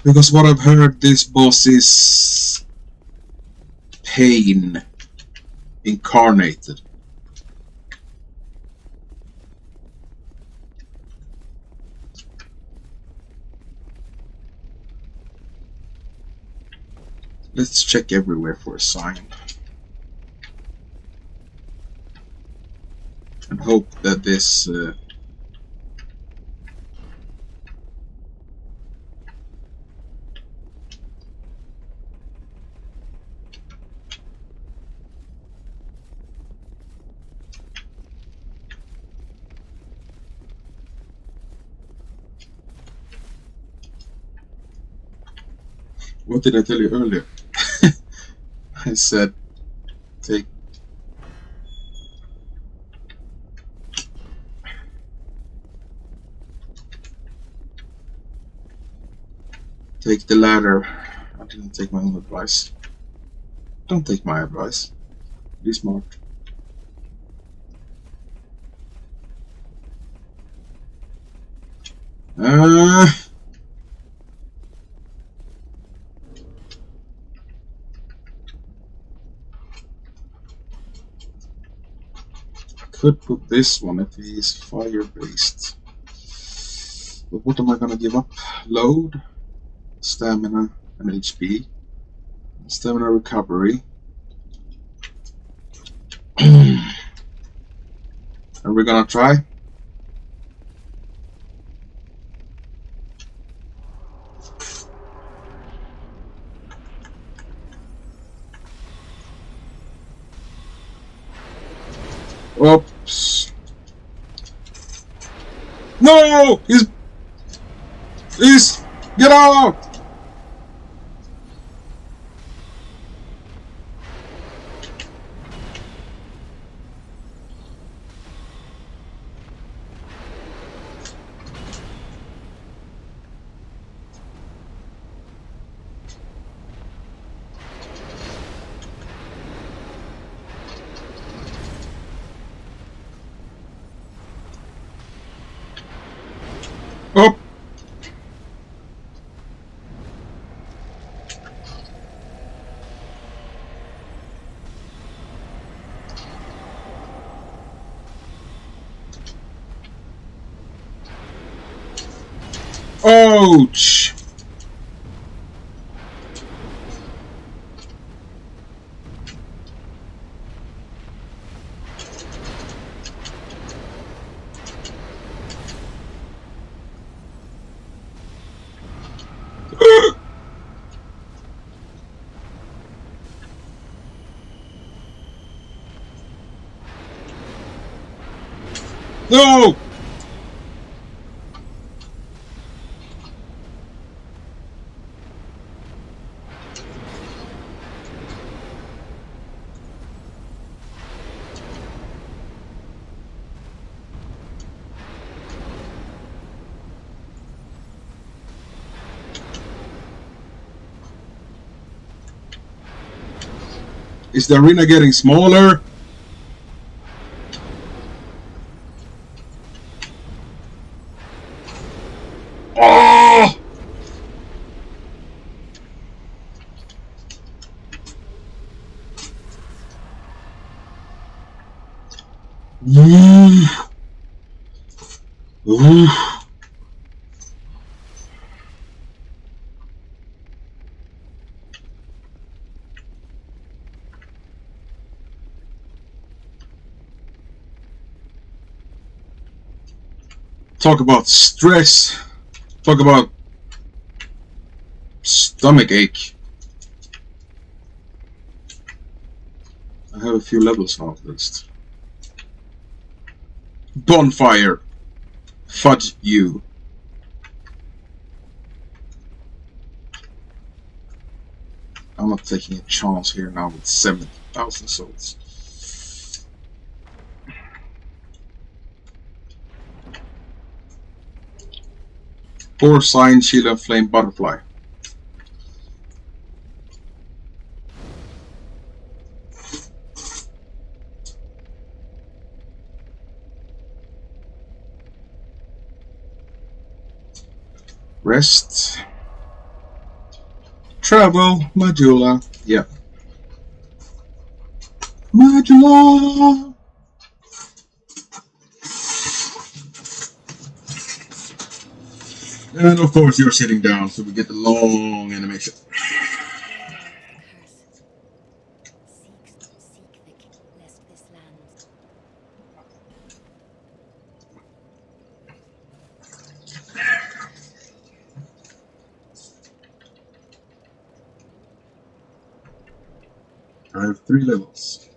Because what I've heard, this boss is pain incarnated. Let's check everywhere for a sign. And hope that this what did I tell you earlier? I said take the ladder. I didn't take my own advice. Don't take my advice. Be smart. Could put this one if he's fire based. But what am I gonna give up? Load, stamina, and HP. Stamina recovery. Are we gonna try? Oops. No! He's get out! Oh! Ouch! No! Is the arena getting smaller? Oh! Talk about stress. Talk about stomach ache. I have a few levels now at least. Bonfire. Fudge you. I'm not taking a chance here now with 70,000 souls. Or sign, shield and flame butterfly. Rest. Travel. Majula. Yeah. Majula. And of course you're sitting down, so we get the long animation. I have 3 levels.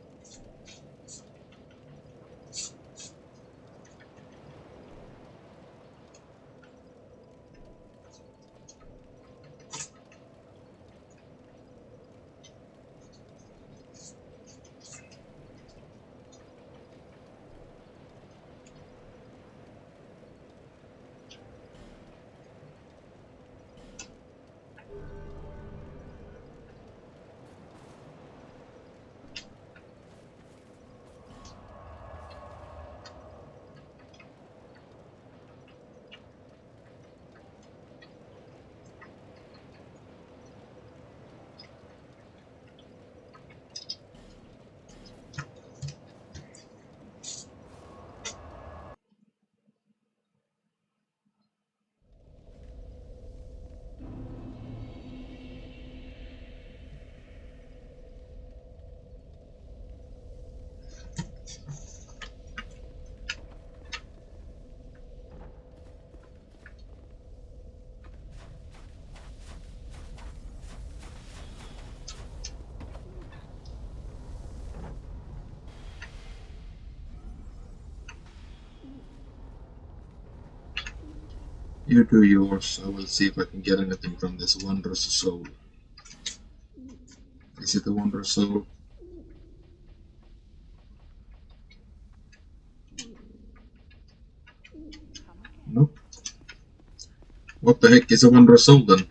You do yours. I will see if I can get anything from this wondrous soul. Is it a wondrous soul? Nope. What the heck is a wondrous soul then?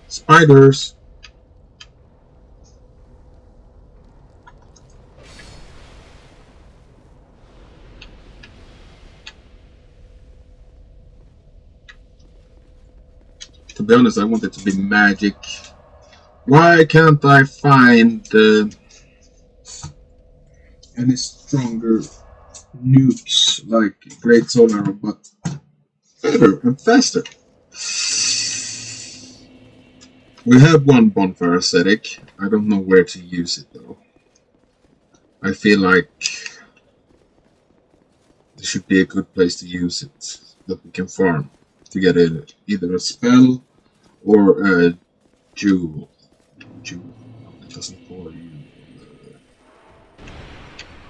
Spiders! To be honest, I want it to be magic. Why can't I find any stronger nukes like Great Soul Arrow, but better and faster? We have one bonfire aesthetic. I don't know where to use it though. I feel like this should be a good place to use it that we can farm to get either a spell or a jewel. Jewel. No, it doesn't call you.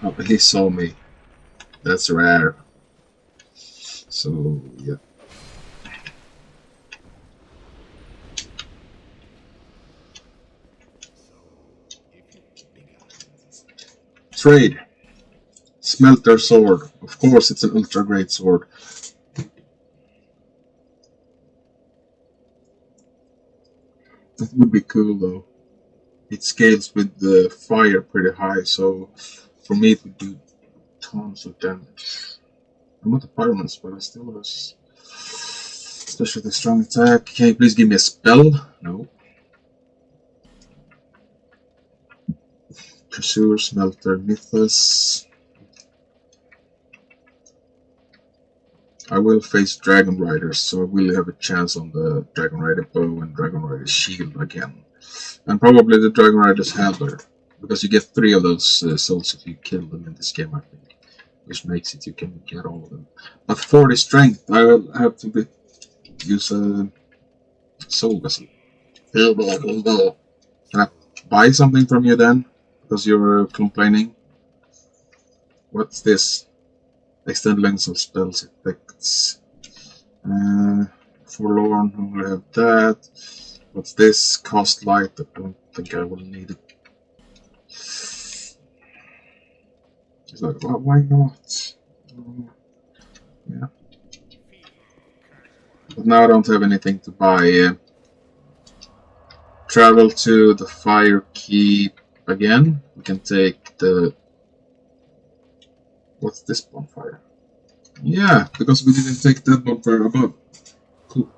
Oh, he saw me. That's rare. So yeah. Trade. Smelter sword. Of course, it's an ultra great sword. That would be cool though. It scales with the fire pretty high, so for me it would do tons of damage. I'm not a pyromancer, but I still have especially the strong attack. Can you please give me a spell? No. Pursuer, Smelter, Mythos. I will face Dragon Riders, so I will have a chance on the Dragon Rider bow and Dragon Rider shield again. And probably the Dragon Rider's handler, because you get 3 of those souls if you kill them in this game, I think. Which makes it you can get all of them. But 40 strength, I will have to use a soul vessel. Can I buy something from you then? Because you're complaining. What's this? Extend lengths of spells effects. Forlorn, I only have that. What's this? Cost light, I don't think I will need it. It's like, well, why not? Yeah. But now I don't have anything to buy. Travel to the Fire Keep again. We can take the... What's this bonfire? Yeah, because we didn't take that bonfire above. Cool.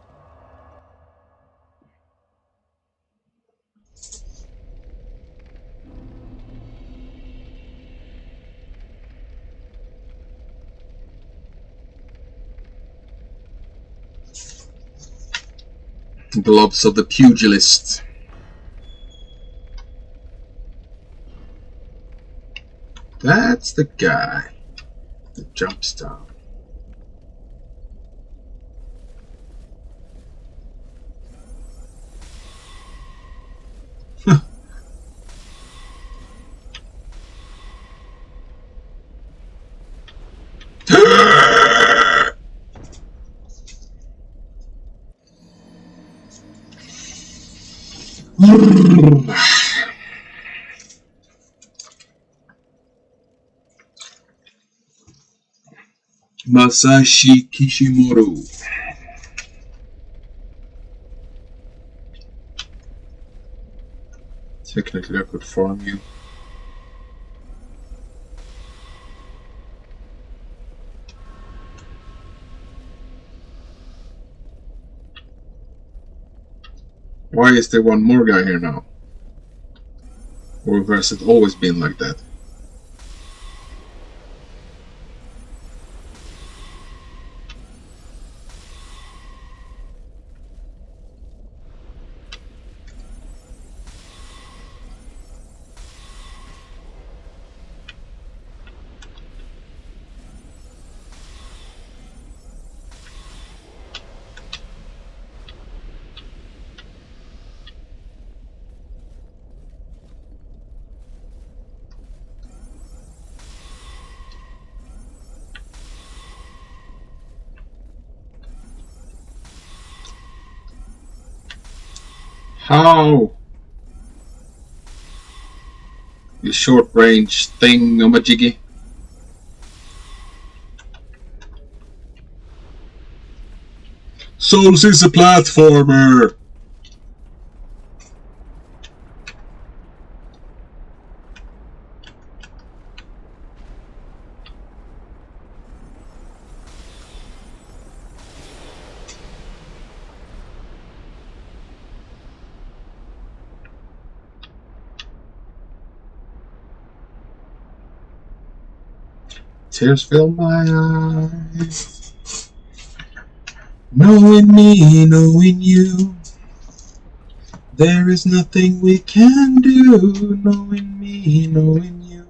Gloves of the Pugilist. That's the guy that jumps down. Masashi Kishimoto. Technically I could farm you. Why is there one more guy here now? Or has it always been like that? How? You short range thing, Omajiggy. Souls is a platformer. Tears fill my eyes. Knowing me, knowing you. There is nothing we can do. Knowing me, knowing you.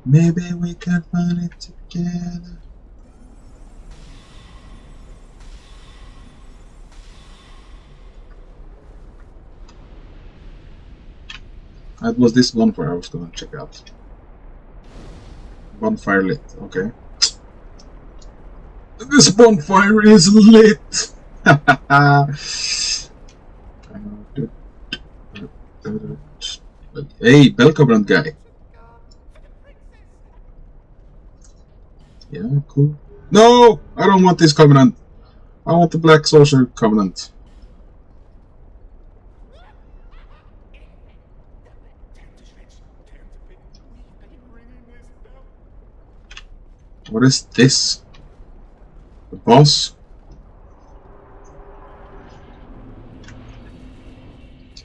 Maybe we can find it together. That was this bonfire I was going to check out. Bonfire lit, okay. This bonfire is lit! Hey, Bell Covenant guy. Yeah, cool. No! I don't want this Covenant. I want the Black Sorcerer Covenant. What is this? The boss?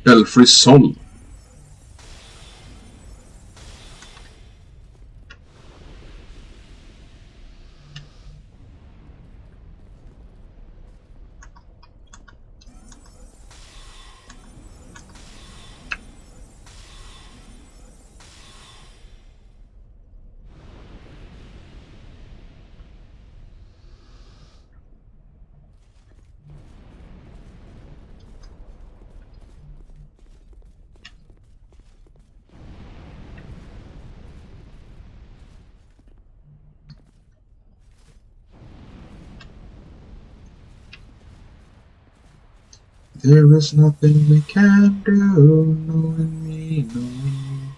Belfry Sol. There is nothing we can do, knowing me, knowing me.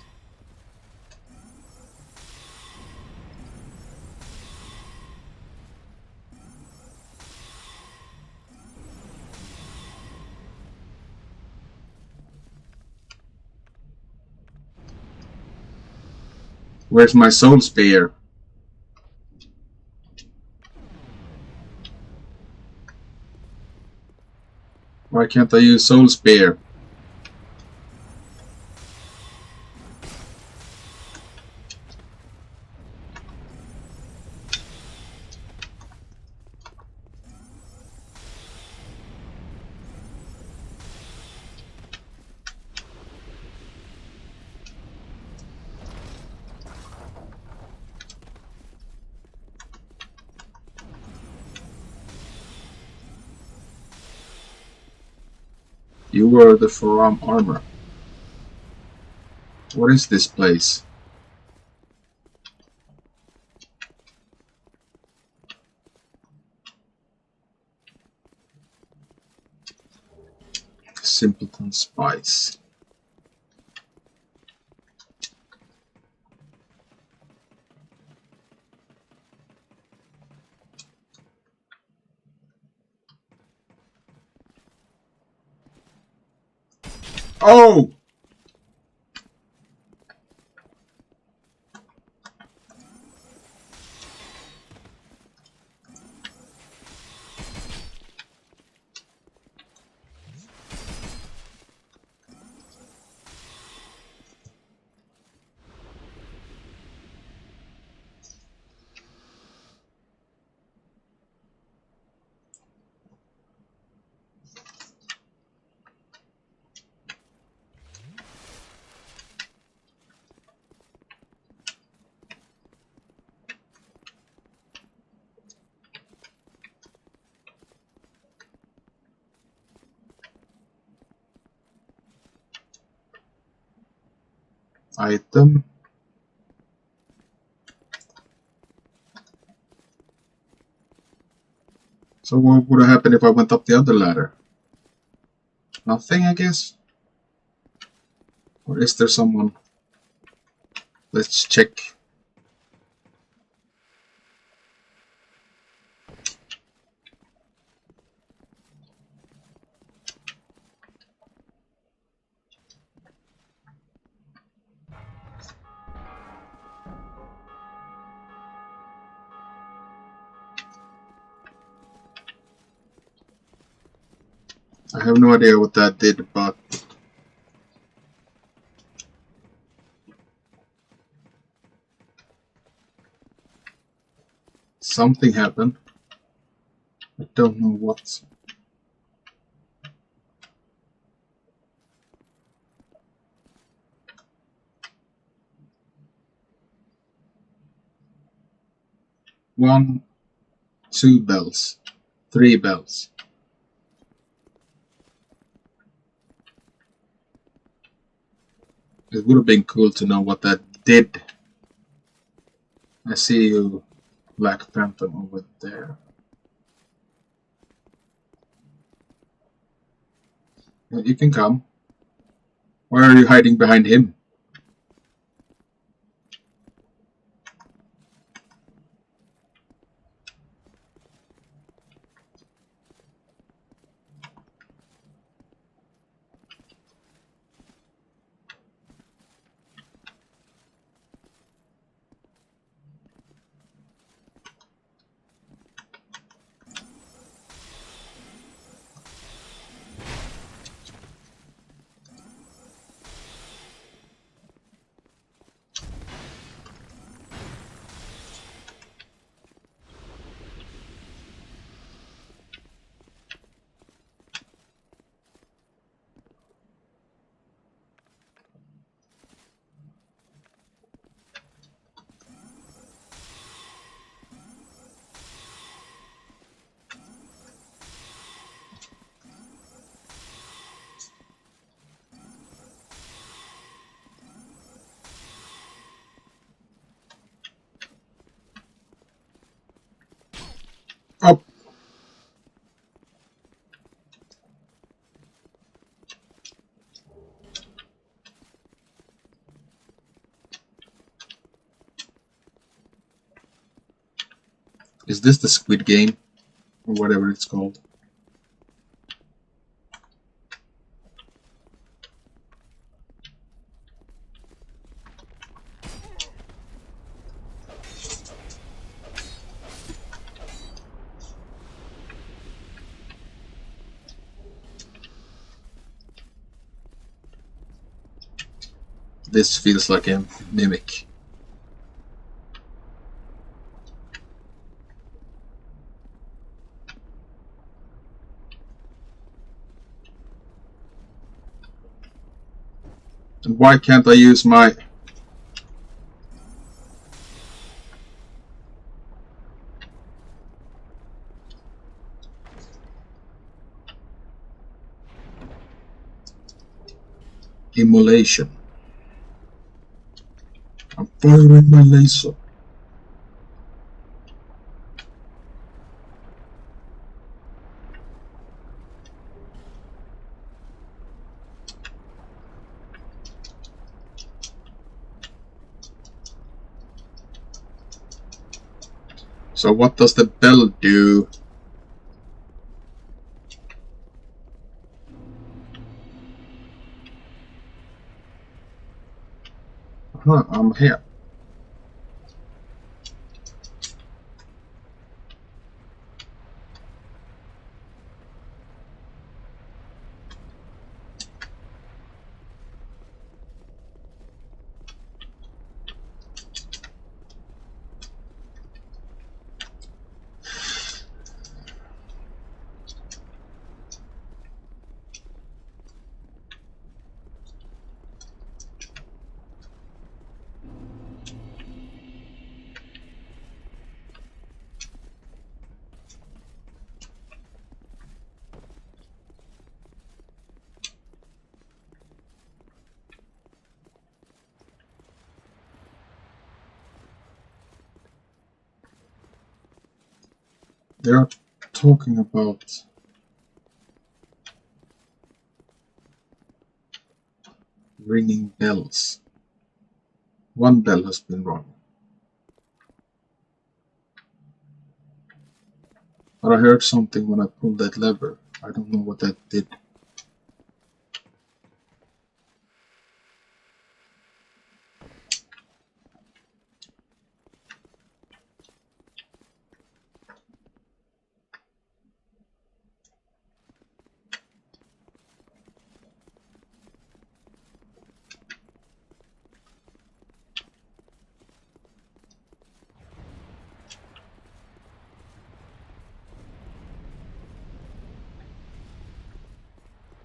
Where's my soul spear? Why can't I use soul spear? You were the forearm armor. What is this place? Simpleton Spice. Oh! Item. So what would have happened if I went up the other ladder? Nothing, I guess? Or is there someone? Let's check. I have no idea what that did, but something happened. I don't know what. One, 2 bells, 3 bells. It would have been cool to know what that did. I see you, Black Phantom, over there. You can come. Why are you hiding behind him? Oh. Is this the Squid Game? Or whatever it's called? This feels like a mimic. And why can't I use my... immolation? I'm firing my laser. So what does the bell do? Huh, I'm here. They're talking about ringing bells. One bell has been rung. But I heard something when I pulled that lever. I don't know what that did.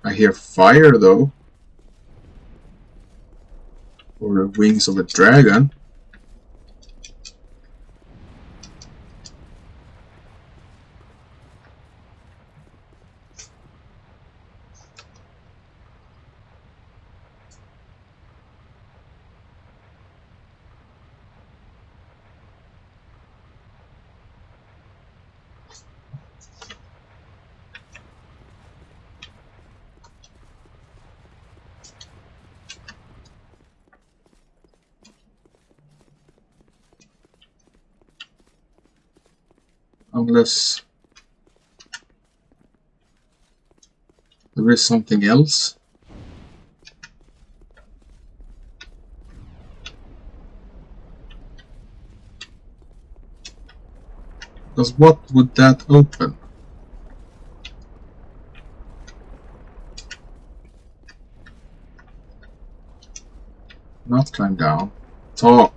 I hear fire though. Or the wings of a dragon. Unless there is something else. Because what would that open? Not climb down. Talk.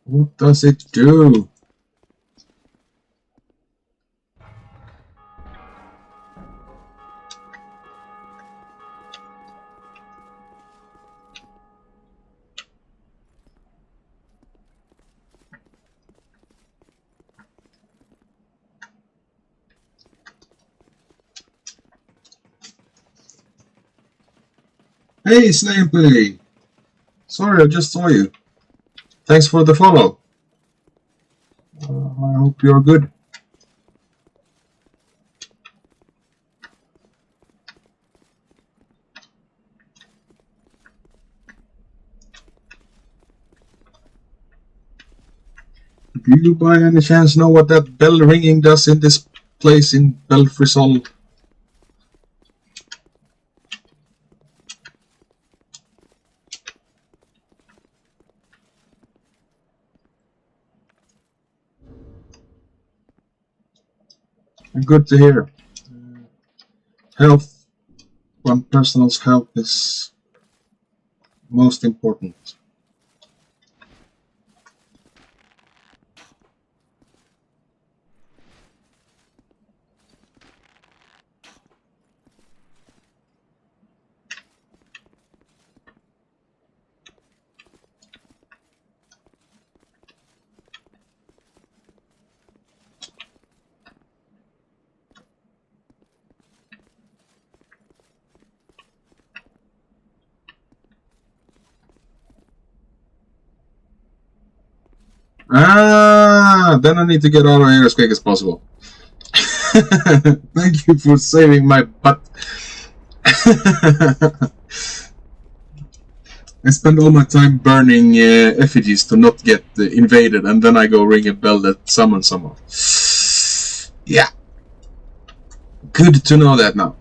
What does it do? Hey, Snampy! Sorry, I just saw you. Thanks for the follow. I hope you're good. Do you by any chance know what that bell ringing does in this place in Belfrisol? Good to hear. Health, one person's health is most important. Then I need to get out of here as quick as possible. Thank you for saving my butt. I spend all my time burning effigies to not get invaded, and then I go ring a bell that summons someone. Yeah. Good to know that now.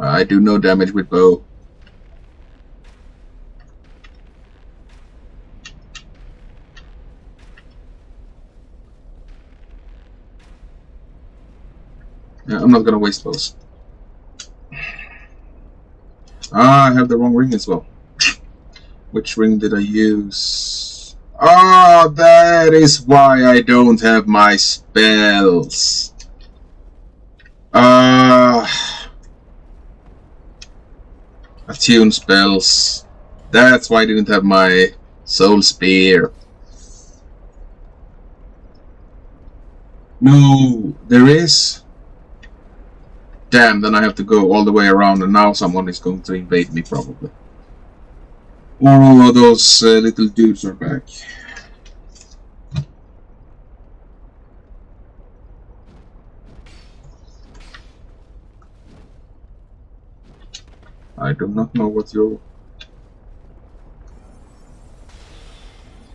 I do no damage with bow. Yeah, I'm not gonna waste those. I have the wrong ring as well. Which ring did I use? Oh, that is why I don't have my spells. Attune spells. That's why I didn't have my soul spear. No, there is. Damn, then I have to go all the way around, and now someone is going to invade me, probably. All of those little dudes are back. I do not know what you're...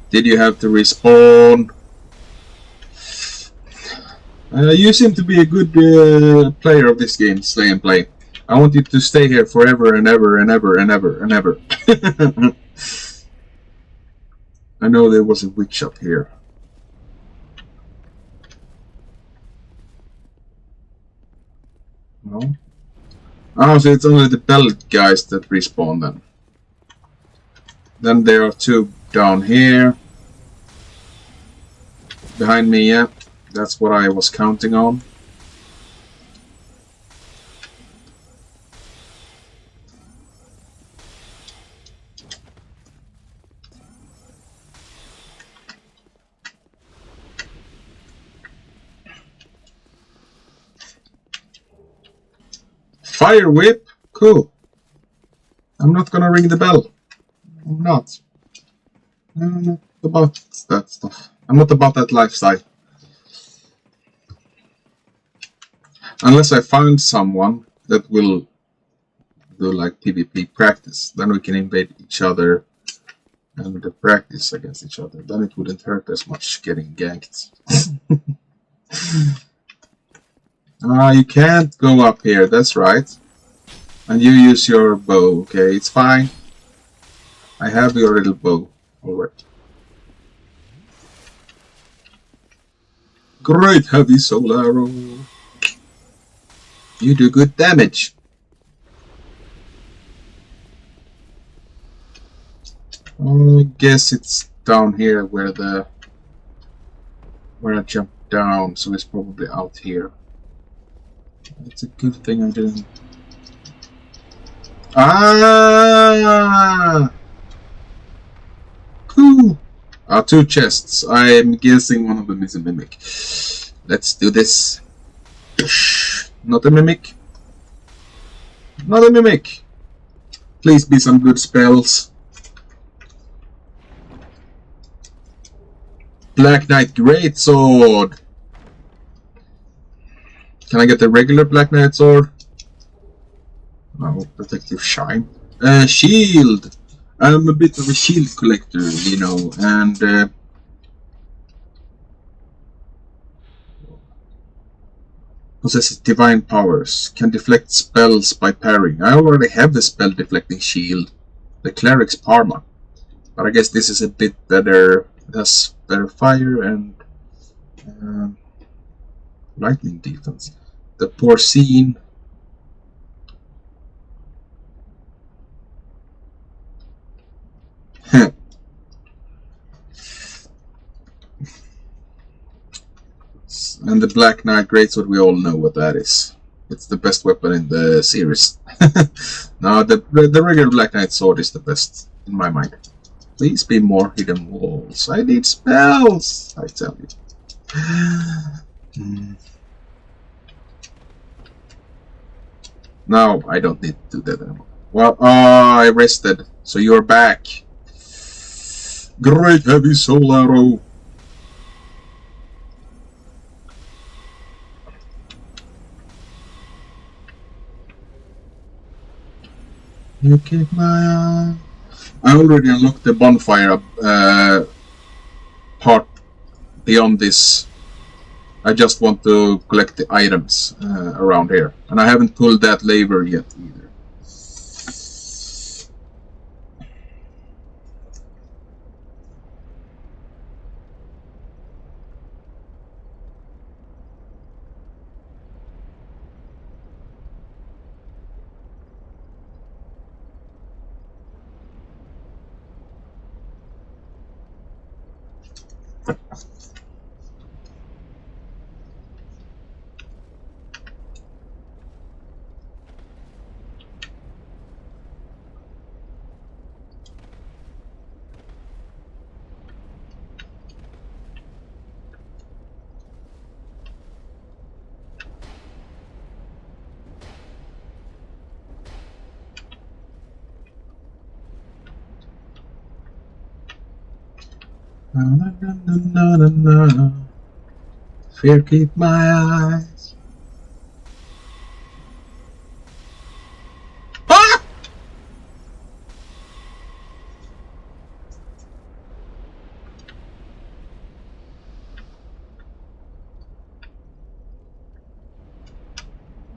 Did you have to respawn? You seem to be a good player of this game, Slay and Play. I want you to stay here forever and ever and ever and ever and ever. I know there was a witch up here. No? Oh, so it's only the belt guys that respawn then. Then there are two down here. Behind me, yeah. That's what I was counting on. Fire whip? Cool. I'm not gonna ring the bell. I'm not. I'm not about that stuff. I'm not about that lifestyle. Unless I find someone that will do like PvP practice, then we can invade each other and practice against each other. Then it wouldn't hurt as much getting ganked. You can't go up here, that's right. And you use your bow, okay, it's fine. I have your little bow already. Great heavy soul arrow. You do good damage. I guess it's down here where I jumped down, so it's probably out here. It's a good thing I didn't. Ah! Cool! 2 chests. I'm guessing one of them is a mimic. Let's do this. Not a mimic. Not a mimic. Please be some good spells. Black Knight Greatsword. Can I get the regular Black Knight sword? No, protective shine. Shield. I'm a bit of a shield collector, you know, and possesses divine powers. Can deflect spells by parrying. I already have the spell deflecting shield, the cleric's parma, but I guess this is a bit better. It has better fire and lightning defense. The porcine. And the Black Knight Greatsword, we all know what that is. It's the best weapon in the series. No, the regular Black Knight sword is the best in my mind. Please be more hidden walls. I need spells, I tell you. No, I don't need to do that anymore. Well, I rested, so you're back. Great heavy soul arrow. You keep my eye. I already unlocked the bonfire part beyond this. I just want to collect the items around here. And I haven't pulled that lever yet either. Na, na, na, na, na, na. Fear keep my eyes. Ah!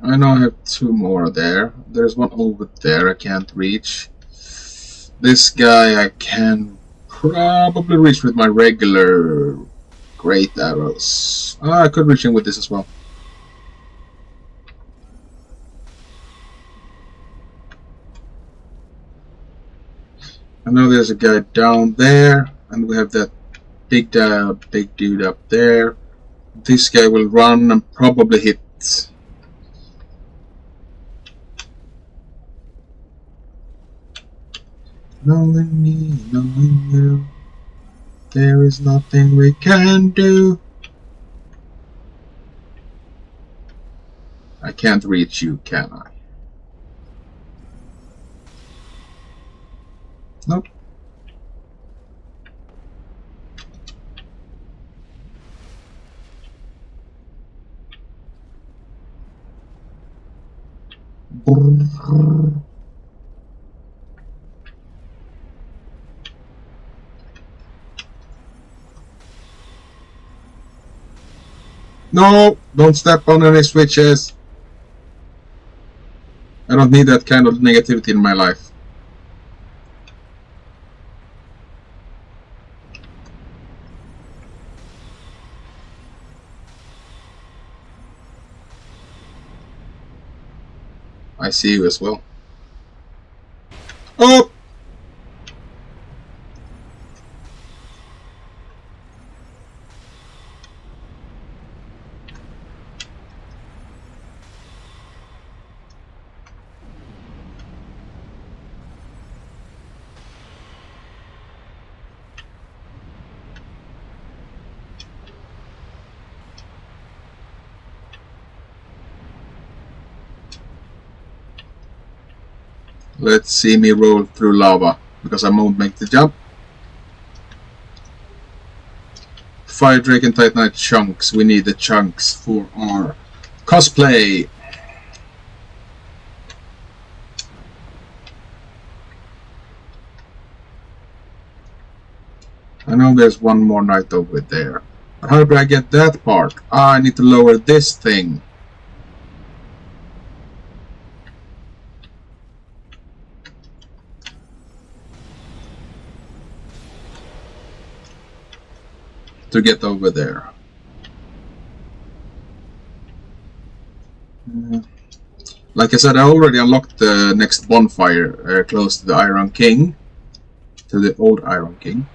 I know I have 2 more there. There's one over there I can't reach. This guy I can probably reach with my regular great arrows. I could reach him with this as well. I know there's a guy down there, and we have that big dude up there. This guy will run and probably hit. Knowing me, knowing you, there is nothing we can do. I can't reach you, can I? Nope. No, don't step on any switches. I don't need that kind of negativity in my life. I see you as well. Oh! Let's see me roll through lava, because I won't make the jump. Fire Drake and Titanite chunks. We need the chunks for our cosplay. I know there's one more knight over there. But how do I get that part? Ah, I need to lower this thing. To get over there. Like I said, I already unlocked the next bonfire close to the Iron King. To the old Iron King.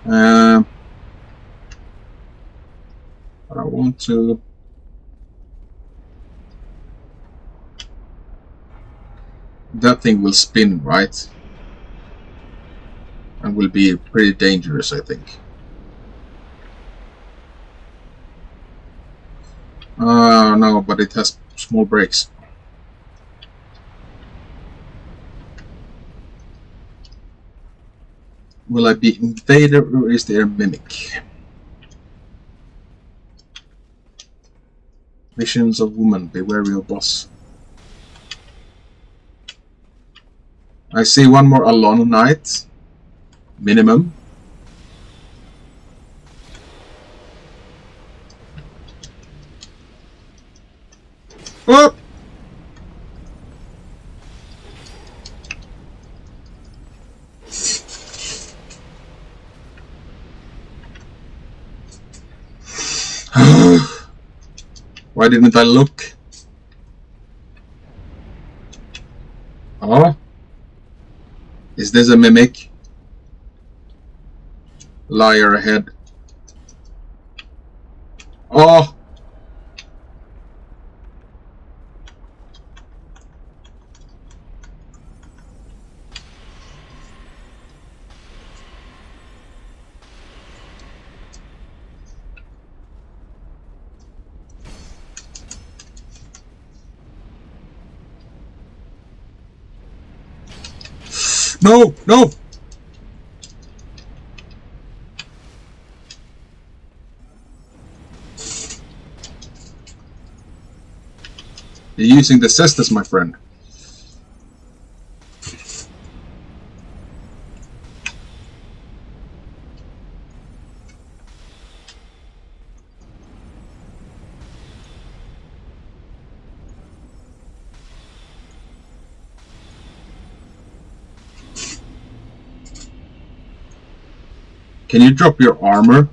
But I want to... That thing will spin, right? And will be pretty dangerous, I think. No, but it has small brakes. Will I be Invader or is there Mimic? Visions of woman, beware your boss. I see one more Alon Knight. Minimum. Oh! Why didn't I look? Oh? Is this a mimic? Liar ahead. Oh! No! No! You're using the cestus, my friend. Can you drop your armor?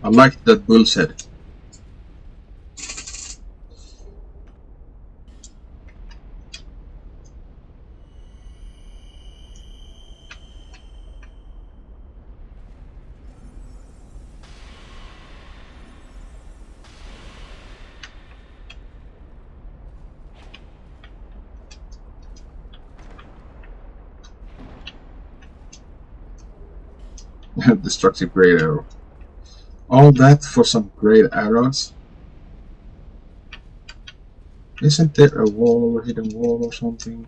I like that bull's head. Destructive great arrow. All that for some great arrows? Isn't there a wall or hidden wall or something?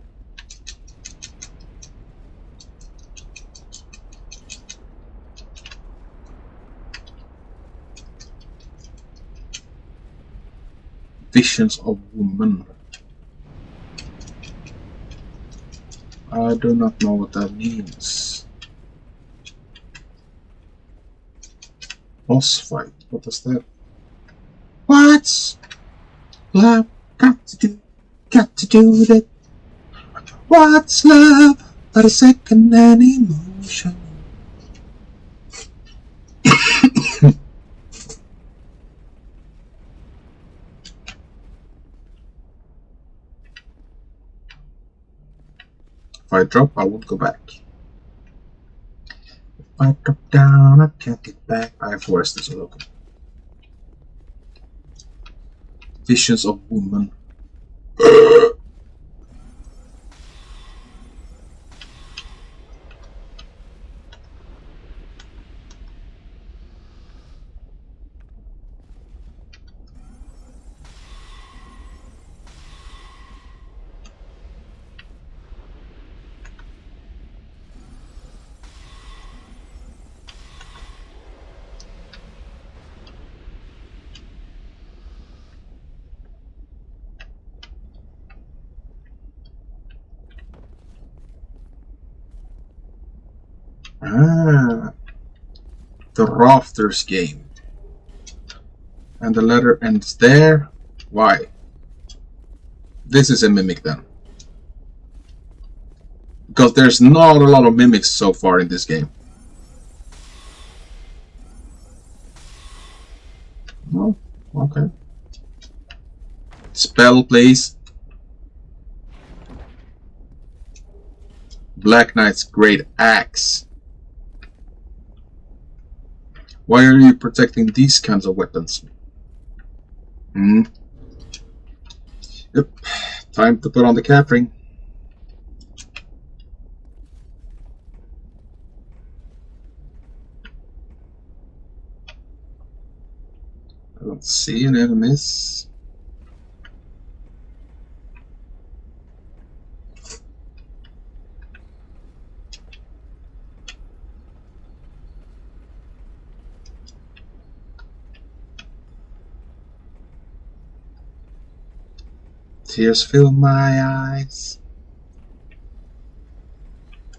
Visions of woman. I do not know what that means. Boss fight. What is that? What's love got to do? Got to do with it. What's love but a second-hand emotion? If I drop, I won't go back. If I drop down, I can't get back. I have forced this look. Visions of woman. The Rafters game. And the letter ends there. Why? This is a mimic then. Because there's not a lot of mimics so far in this game. No? Okay. Spell, please. Black Knight's Great Axe. Why are you protecting these kinds of weapons? Yep. Time to put on the cap ring. I don't see any enemies. Tears fill my eyes,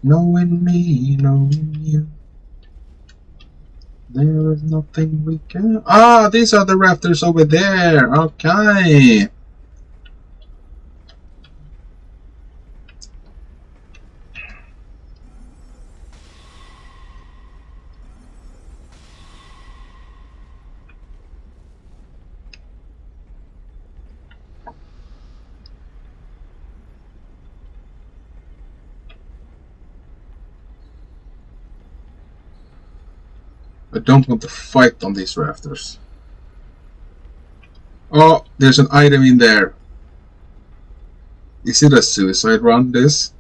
knowing me, knowing you. There is nothing we can. Ah, these are the rafters over there. Okay. I don't want to fight on these rafters. Oh, there's an item in there. Is it a suicide run, this?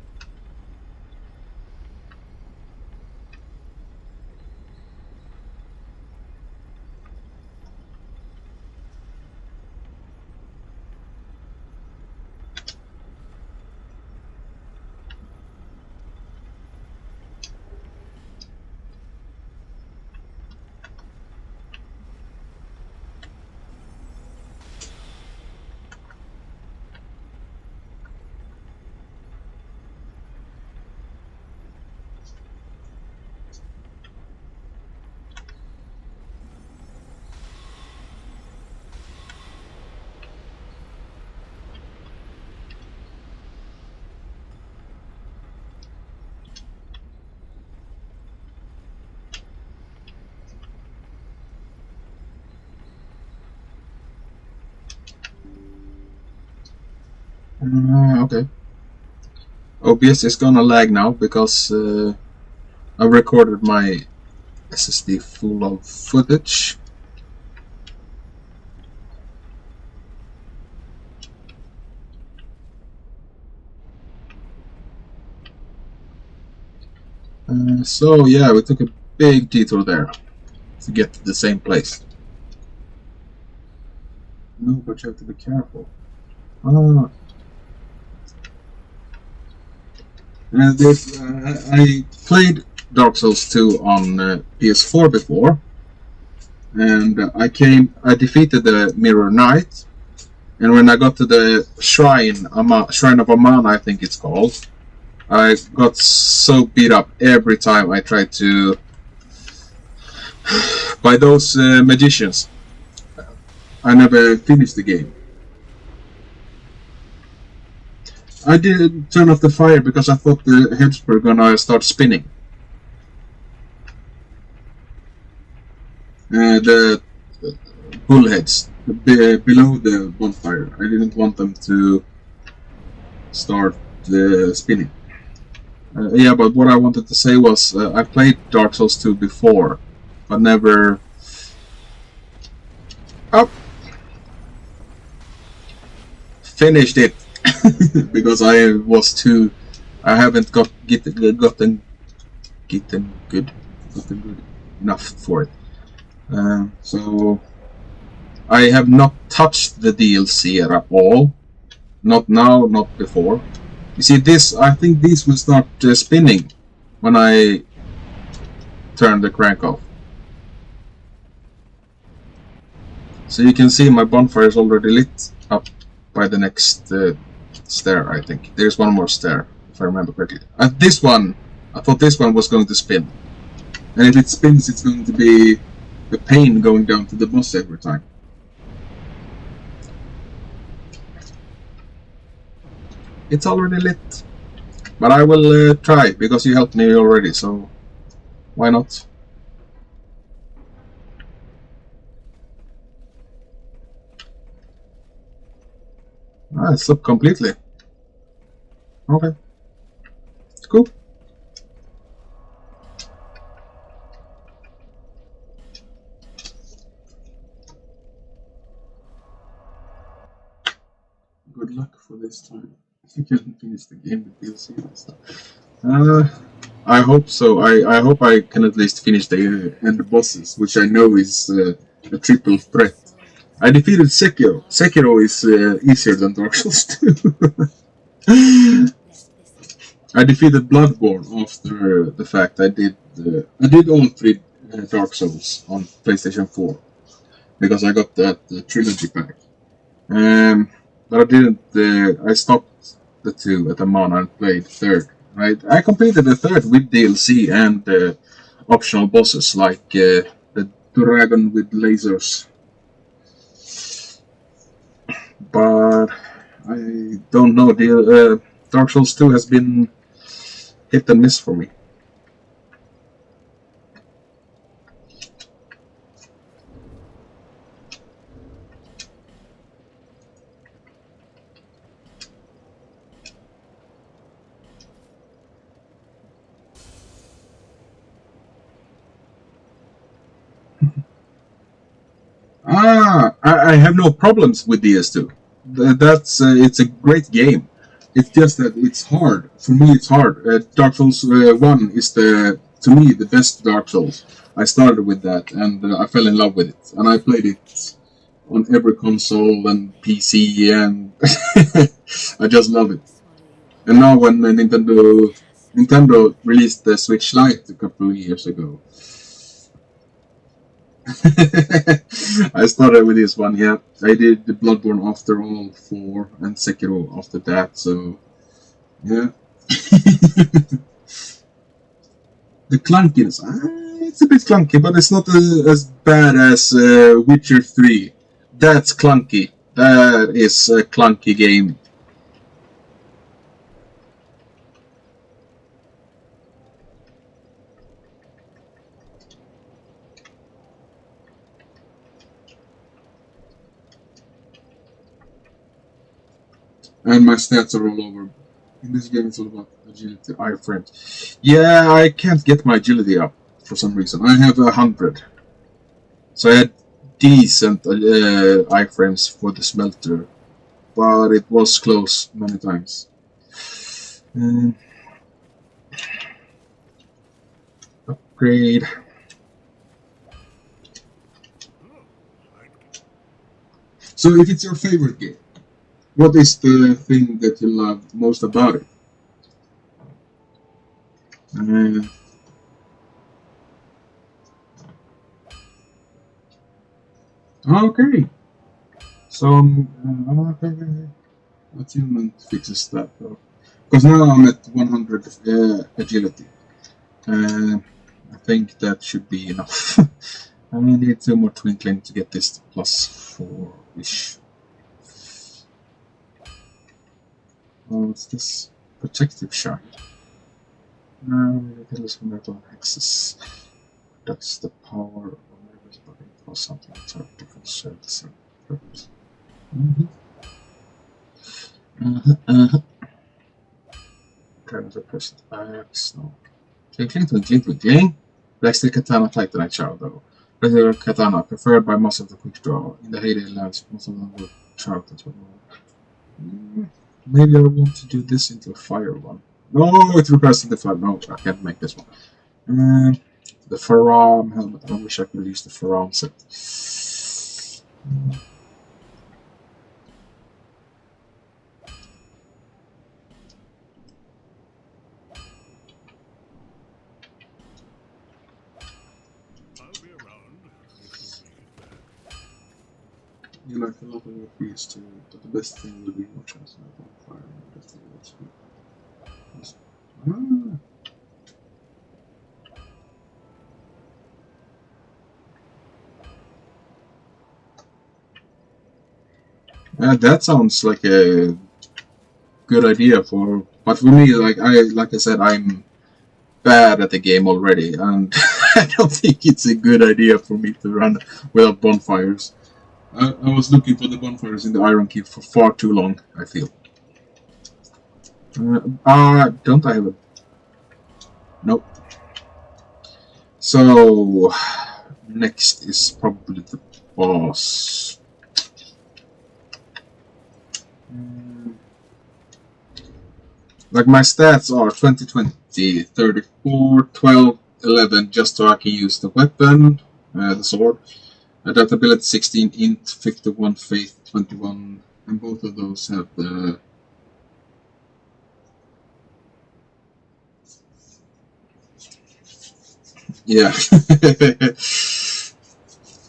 Okay. OBS is gonna lag now because I recorded my SSD full of footage. So yeah, we took a big detour there to get to the same place. No, but you have to be careful. I played Dark Souls 2 on PS4 before, and I defeated the Mirror Knight, And when I got to the shrine of Aman, I think it's called, I got so beat up every time I tried to by those magicians. I never finished the game. I did turn off the fire because I thought the heads were gonna start spinning. The bullheads below the bonfire. I didn't want them to start spinning. Yeah, but what I wanted to say was I played Dark Souls 2 before, but never. Oh, finished it because I was too. I haven't gotten good enough for it. So I have not touched the DLC at all. Not now, not before. You see this, I think these will start spinning when I turn the crank off. So you can see my bonfire is already lit up by the next stair, I think. There's one more stair, if I remember correctly. This one, I thought this one was going to spin. And if it spins, it's going to be a pain going down to the boss every time. It's already lit. But I will try, because you helped me already, so why not? Ah, it slipped completely. Okay. Cool. Good luck for this time. If you can finish the game with DLC and stuff. I hope so. I hope I can at least finish the end bosses, which I know is a triple threat. I defeated Sekiro. Sekiro is easier than Dark Souls 2. I defeated Bloodborne after the fact I did all three Dark Souls on PlayStation 4 because I got that trilogy pack. But I didn't. I stopped the two at the moment and played third. Right, I completed the third with DLC and optional bosses like the dragon with lasers. But I don't know. The Dark Souls 2 has been hit and miss for me. I have no problems with DS2. That's it's a great game. It's just that it's hard. For me, it's hard. Dark Souls 1 is to me the best Dark Souls. I started with that and I fell in love with it. And I played it on every console and PC and I just love it. And now when Nintendo released the Switch Lite a couple of years ago, I started with this one, yeah. I did the Bloodborne after all 4 and Sekiro after that, so yeah. The clunkiness, it's a bit clunky, but it's not as bad as Witcher 3. That's clunky. That is a clunky game. And my stats are all over. In this game, it's all about agility, iframes. Yeah, I can't get my agility up for some reason. I have 100. So I had decent iframes for the smelter. But it was close many times. Upgrade. So if it's your favorite game, what is the thing that you love most about it? Okay. So attunement fixes that though. Because now I'm at 100 agility. I think that should be enough. I need 2 more twinkling to get this to +4-ish. Oh, what's this? Protective shard. Ridiculous metal access. That's the power of nervous body or something that's artificial serve the same purpose. Turn to present axe, no. Twinkling. Black steel katana titanite shard though. Regular katana, preferred by most of the quick draw. In the heyday lands, most of them will shard as well. Maybe I want to do this into a fire one. No, it requires the fire. No, I can't make this one. The Faram helmet. I wish I could use the Faram set. You like a lot of your fees too, but the best thing would be more chance of fire. That sounds like a good idea but for me, like I said, I'm bad at the game already, and I don't think it's a good idea for me to run without bonfires. I was looking for the bonfires in the Iron Keep for far too long, I feel. Don't I have a... Nope. So, next is probably the boss. Like my stats are 20, 20, 34, 12, 11, just so I can use the weapon, the sword. Adaptability 16, int 51, faith 21, and both of those have the... Yeah.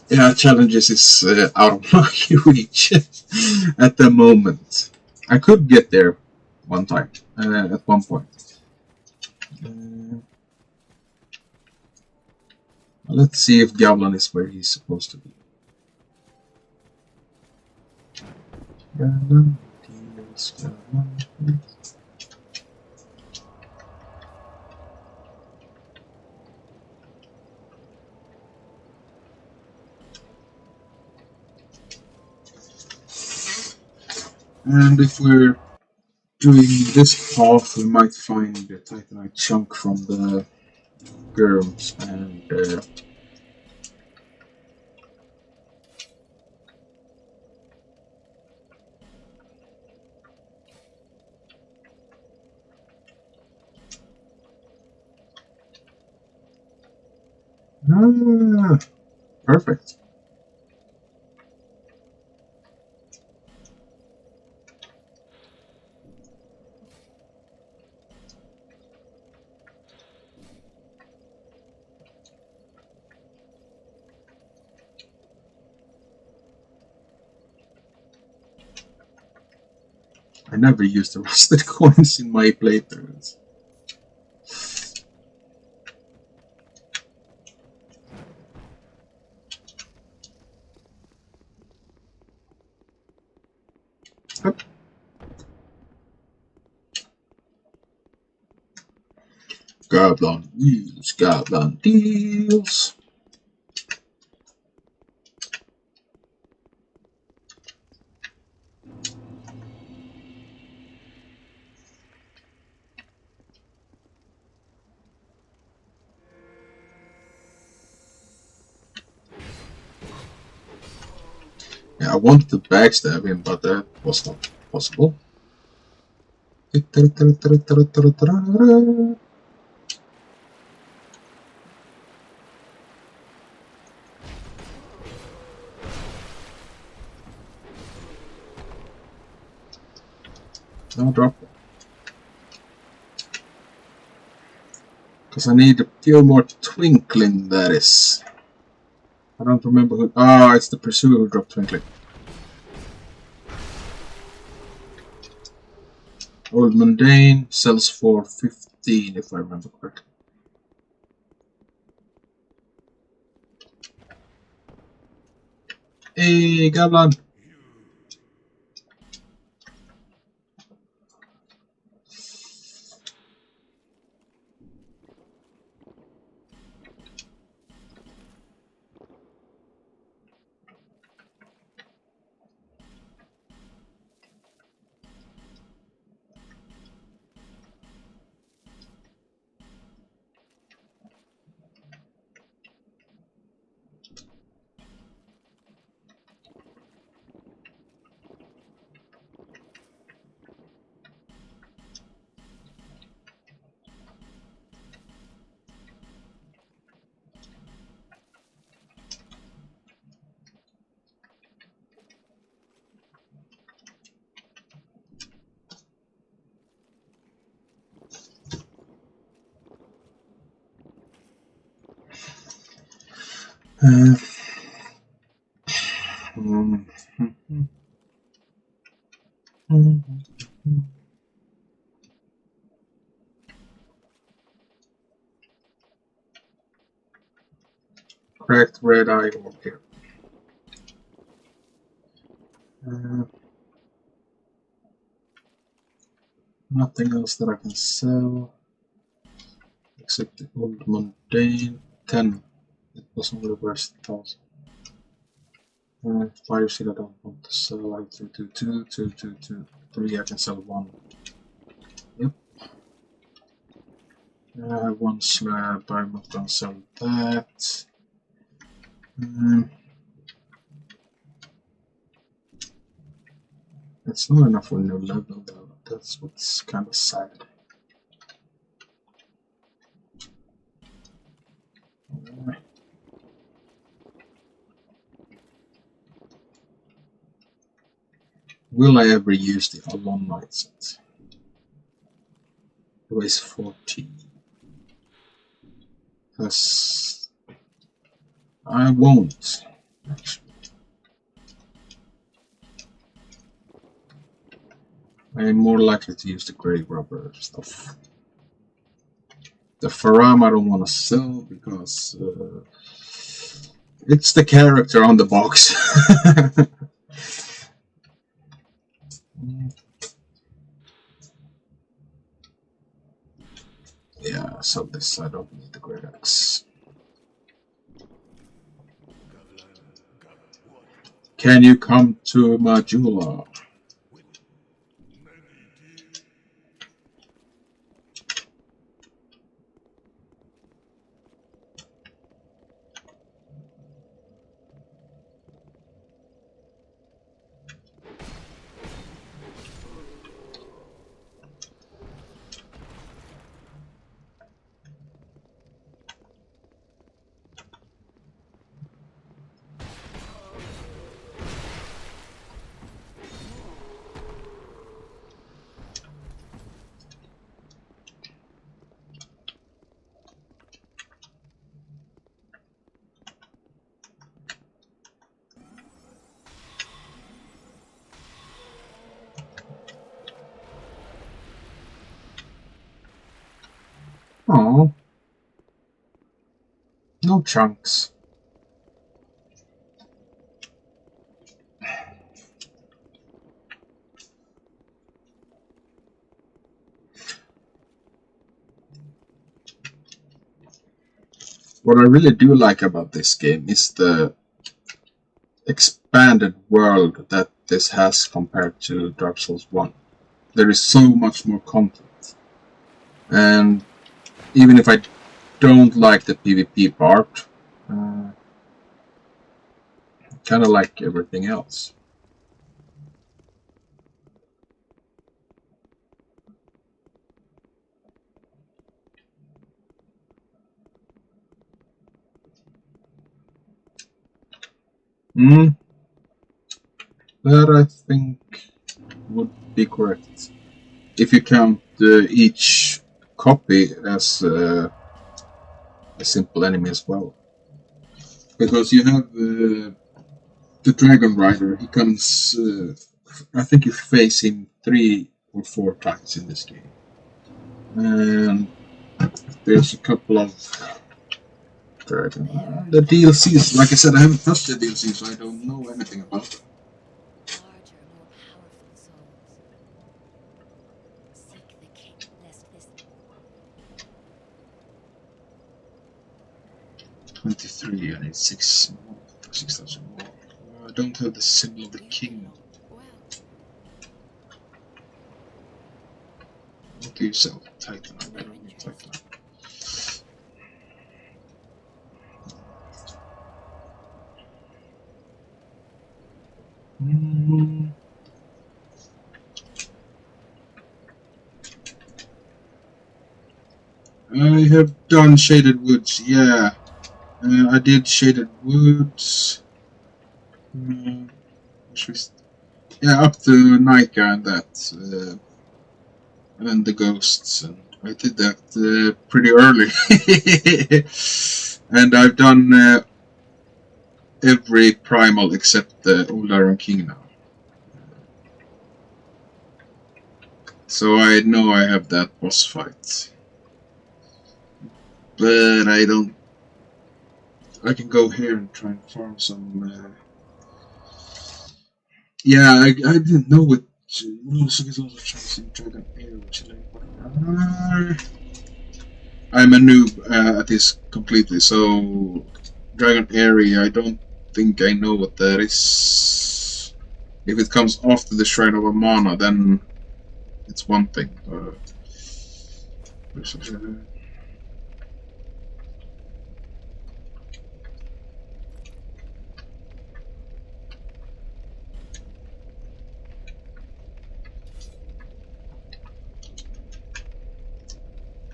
Yeah, challenges is out of my reach at the moment. I could get there one time, at one point. Let's see if Goblin is where he's supposed to be. Goblin, and if we're doing this path, we might find the Titanite chunk from the Germs and perfect. I never used the rusted coins in my playthroughs. Goblin deals, Goblin deals. Yeah, I wanted to backstab him, but that was not possible. No, drop it. Because I need a few more twinkling, that is. I don't remember who... Ah, it's the pursuer who dropped twinkling. Old Mundane sells for 15, if I remember correctly. Hey, Goblin! Cracked red eye orb here. Nothing else that I can sell except the Old Mundane. 10. It wasn't really worth 1,000. Fire seed I don't want to sell. I have 2, 2, 2, 2, 2, 2, 3. I can sell 1. Yep. I have 1 slab. I'm not gonna sell that. It's not enough for a new level though. That's what's kind of sad. Will I ever use the Alon Knight set? It weighs 14. Because I won't, actually. I'm more likely to use the grey rubber stuff. The Faram I don't want to sell because it's the character on the box. Yeah, so this I don't need the great axe. Can you come to Majula? Oh, no chunks. What I really do like about this game is the expanded world that this has compared to Dark Souls 1. There is so much more content. And even if I don't like the PvP part, I kind of like everything else. That I think would be correct. If you count each copy as a simple enemy as well. Because you have the Dragon Rider, he comes, I think you face him 3 or 4 times in this game. And there's a couple of the DLCs. Like I said, I haven't touched the DLC, so I don't know anything about them. Larger, more powerful souls. Seek the king, lest this 23, I need 6,000 more. I don't have the symbol of the king. well. What do you sell? Titan. I don't need Titan. I have done Shaded Woods, yeah. I did Shaded Woods. Yeah, up to Nika and that. And the ghosts. And I did that pretty early. And I've done every primal except the Old Iron King now. So I know I have that boss fight. But I don't... I can go here and try and farm some... Yeah, I didn't know what... Also get a lot of chance in Dragon Air, which I'm a noob at this completely, so... Dragon Area, I don't think I know what that is. If it comes after the Shrine of Amana, then it's one thing.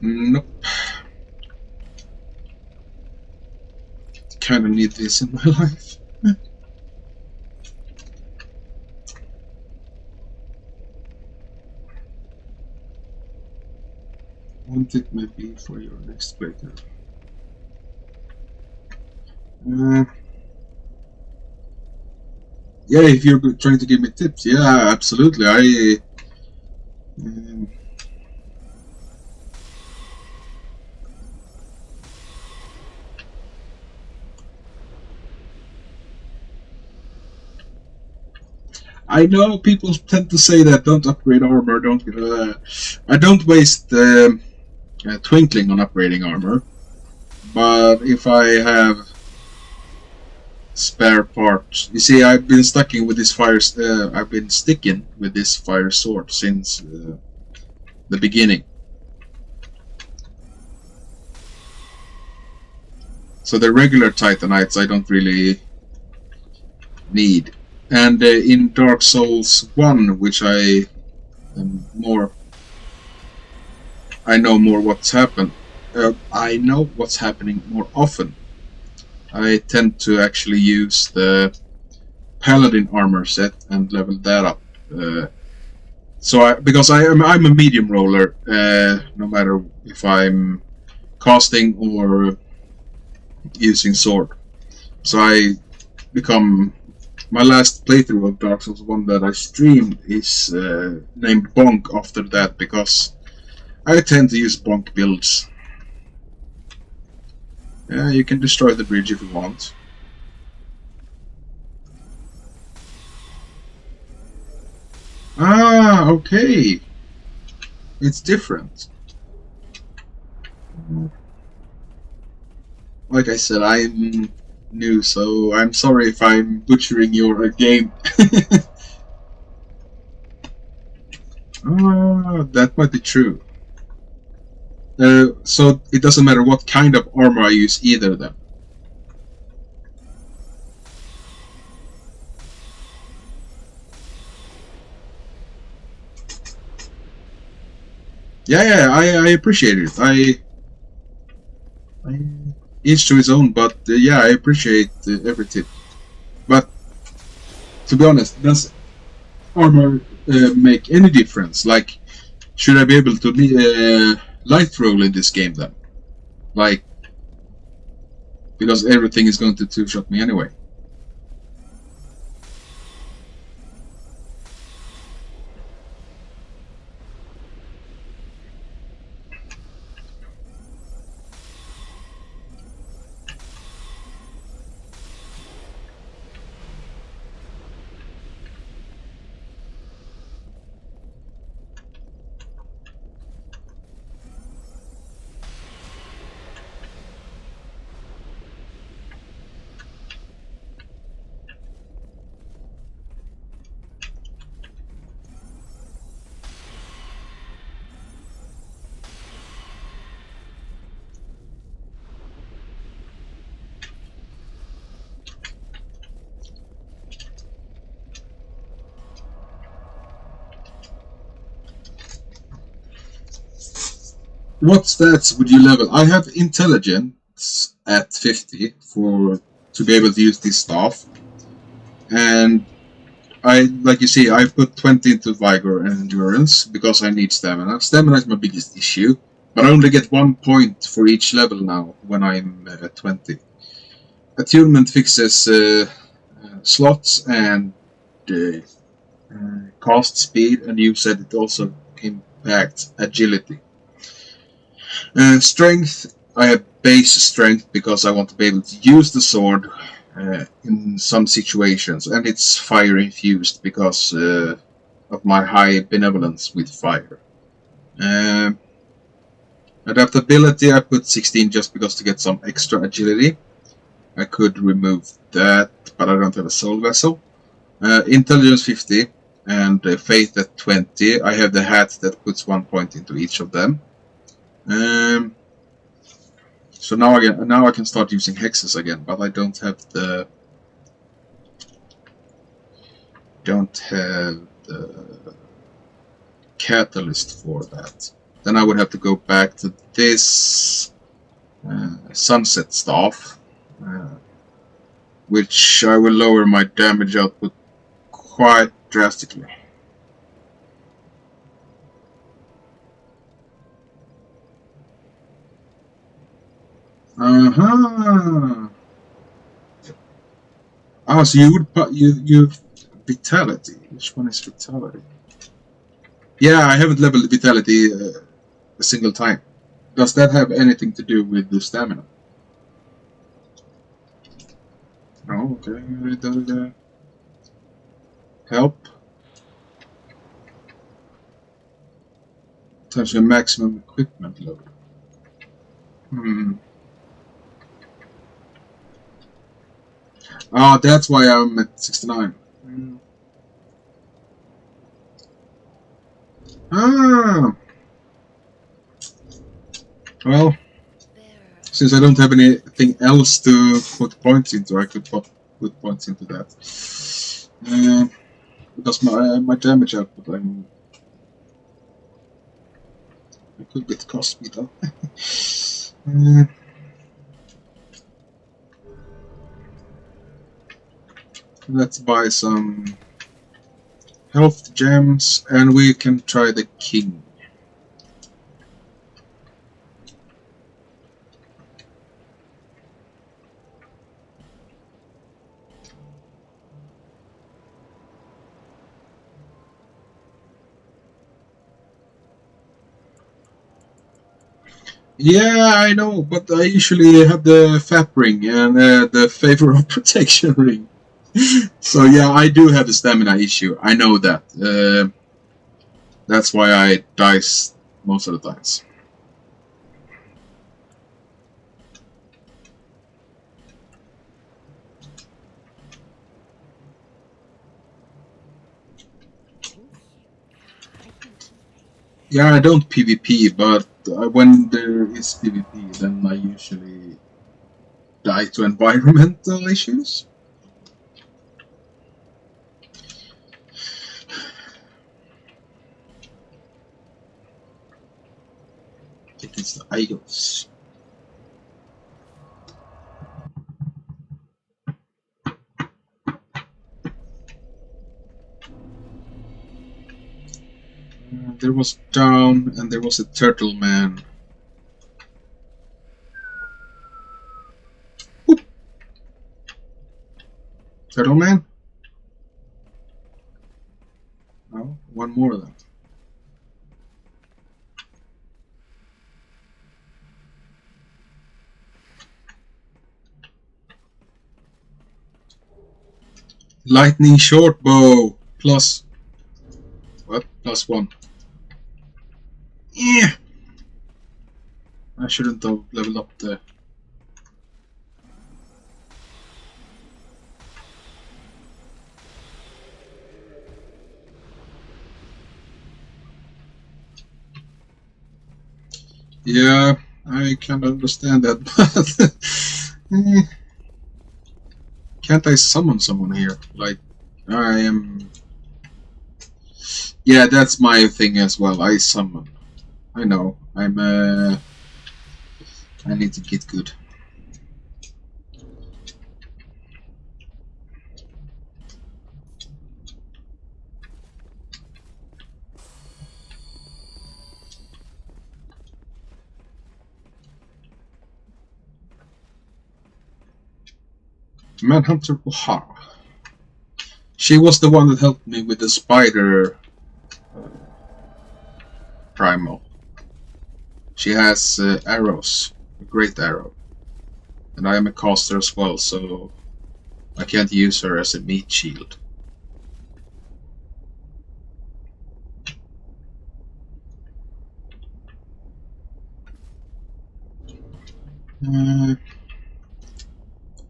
Nope. Kinda need this in my life. One tip might be for your next playthrough. Yeah, if you're trying to give me tips, yeah, absolutely. I know people tend to say that don't upgrade armor, don't. I don't waste twinkling on upgrading armor, but if I have spare parts, you see, I've been sticking with this fire. I've been sticking with this fire sword since the beginning. So the regular Titanites I don't really need. And in Dark Souls 1, which I am more... I know more what's happened. I know what's happening more often. I tend to actually use the Paladin armor set and level that up. Because I'm a medium roller, no matter if I'm casting or using sword. So I become... My last playthrough of Dark Souls 1 that I streamed is named Bonk after that, because I tend to use Bonk builds. Yeah, you can destroy the bridge if you want. Ah, okay. It's different. Like I said, I'm new, so I'm sorry if I'm butchering your game. Ah, that might be true. So it doesn't matter what kind of armor I use either then. Yeah, I appreciate it. I each to his own, but yeah, I appreciate every tip. But to be honest, does armor make any difference? Like, should I be able to light roll in this game then? Like, because everything is going to two-shot me anyway. What stats would you level? I have intelligence at 50 to be able to use this staff, and like you see, I put 20 into vigor and endurance because I need stamina. Stamina is my biggest issue, but I only get 1 point for each level now when I'm at 20. Attunement fixes slots and cast speed, and you said it also impacts agility. Strength, I have base strength because I want to be able to use the sword in some situations, and it's fire infused because of my high benevolence with fire. Adaptability, I put 16 just because to get some extra agility. I could remove that, but I don't have a soul vessel. Intelligence 50 and faith at 20. I have the hat that puts 1 point into each of them. So now I can start using hexes again, but I don't have the catalyst for that. Then I would have to go back to this sunset staff, which I will lower my damage output quite drastically. Oh, so you would put you vitality. Which one is vitality? Yeah, I haven't leveled vitality a single time. Does that have anything to do with the stamina? Oh, okay. Help. Times your maximum equipment level. Oh, that's why I'm at 69. Ah. Well, since I don't have anything else to put points into, I could put points into that. Because my damage output, it could get cost me though. Let's buy some health gems, and we can try the king. Yeah, I know, but I usually have the FAP ring and the favor of protection ring. So yeah, I do have a stamina issue. I know that. That's why I dice most of the times. Yeah, I don't PvP, but when there is PvP, then I usually die to environmental issues. It is the idols. There was down, and there was a turtle man. Oop. Turtle man? Oh, one more of them. Lightning short bow plus what? +1. Yeah. I shouldn't have leveled up there. Yeah, I can understand that, but can't I summon someone here? Like, I am... Yeah, that's my thing as well. I summon. I know. I need to get good. Manhunter O'Hara. She was the one that helped me with the spider primal. She has arrows, a great arrow. And I am a caster as well, so I can't use her as a meat shield.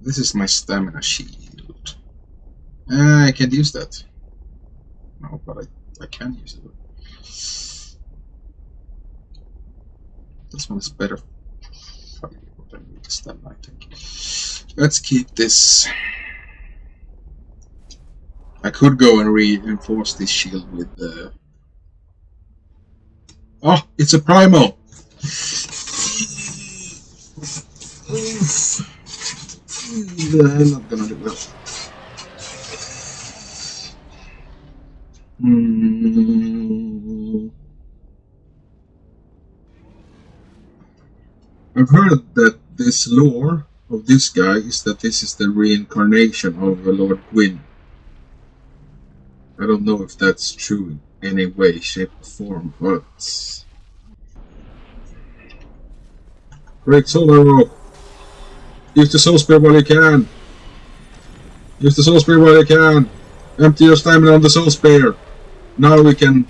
This is my stamina shield. I can't use that. No, but I can use it. This one is better. I need stamina, I think. Let's keep this. I could go and reinforce this shield with the. Oh, it's a primal! I'm not gonna do that. I've heard that this lore of this guy is that this is the reincarnation of Lord Gwyn. I don't know if that's true in any way, shape, or form, but... Great soul arrow! Use the soul spear while you can! Use the soul spear while you can! Empty your stamina on the soul spear! Now we can...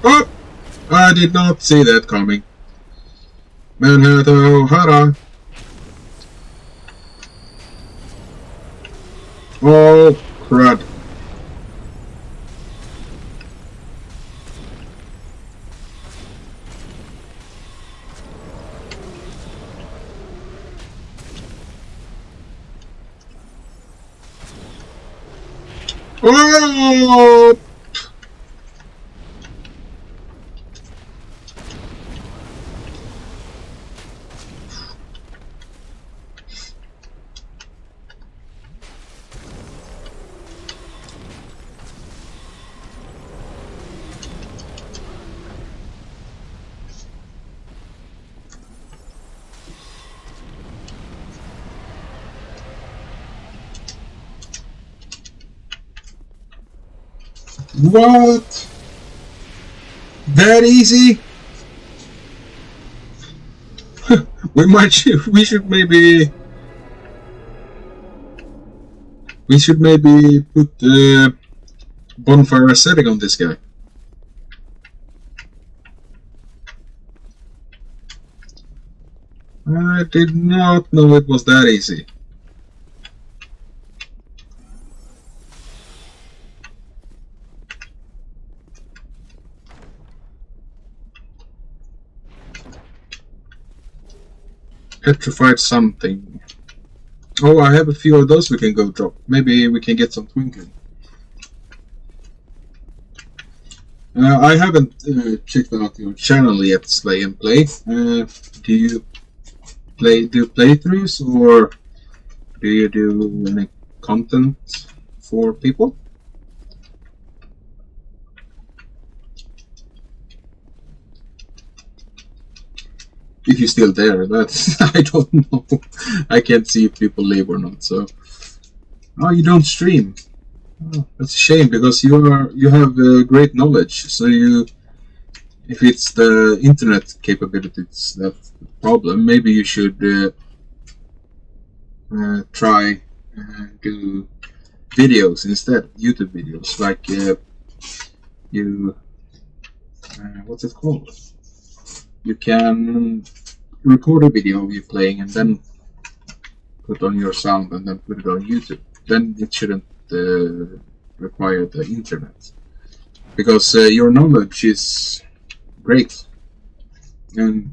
Oh! I did not see that coming. Manhunter O'Hara! Oh, crud. Oh! What? That easy? We should maybe put the bonfire setting on this guy. I did not know it was that easy. Petrified something. Oh, I have a few of those we can go drop. Maybe we can get some twinkling. I haven't checked out your channel yet, Slay and Play. Do you do playthroughs, or do you do any content for people? If you're still there, that's I don't know. I can't see if people leave or not. So, oh, you don't stream. Oh, that's a shame, because you have great knowledge. So if it's the internet capabilities that's the problem, maybe you should try do videos instead, YouTube videos, like what's it called? You can record a video of you playing and then put on your sound and then put it on YouTube. Then it shouldn't require the internet, because your knowledge is great. And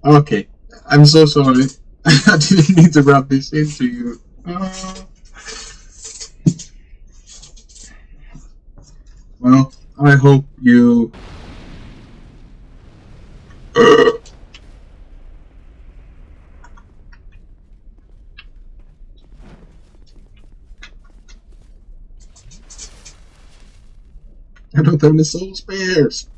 Okay, I'm so sorry. I didn't mean to rub this into you. Well, I hope you. I don't have any soul spares.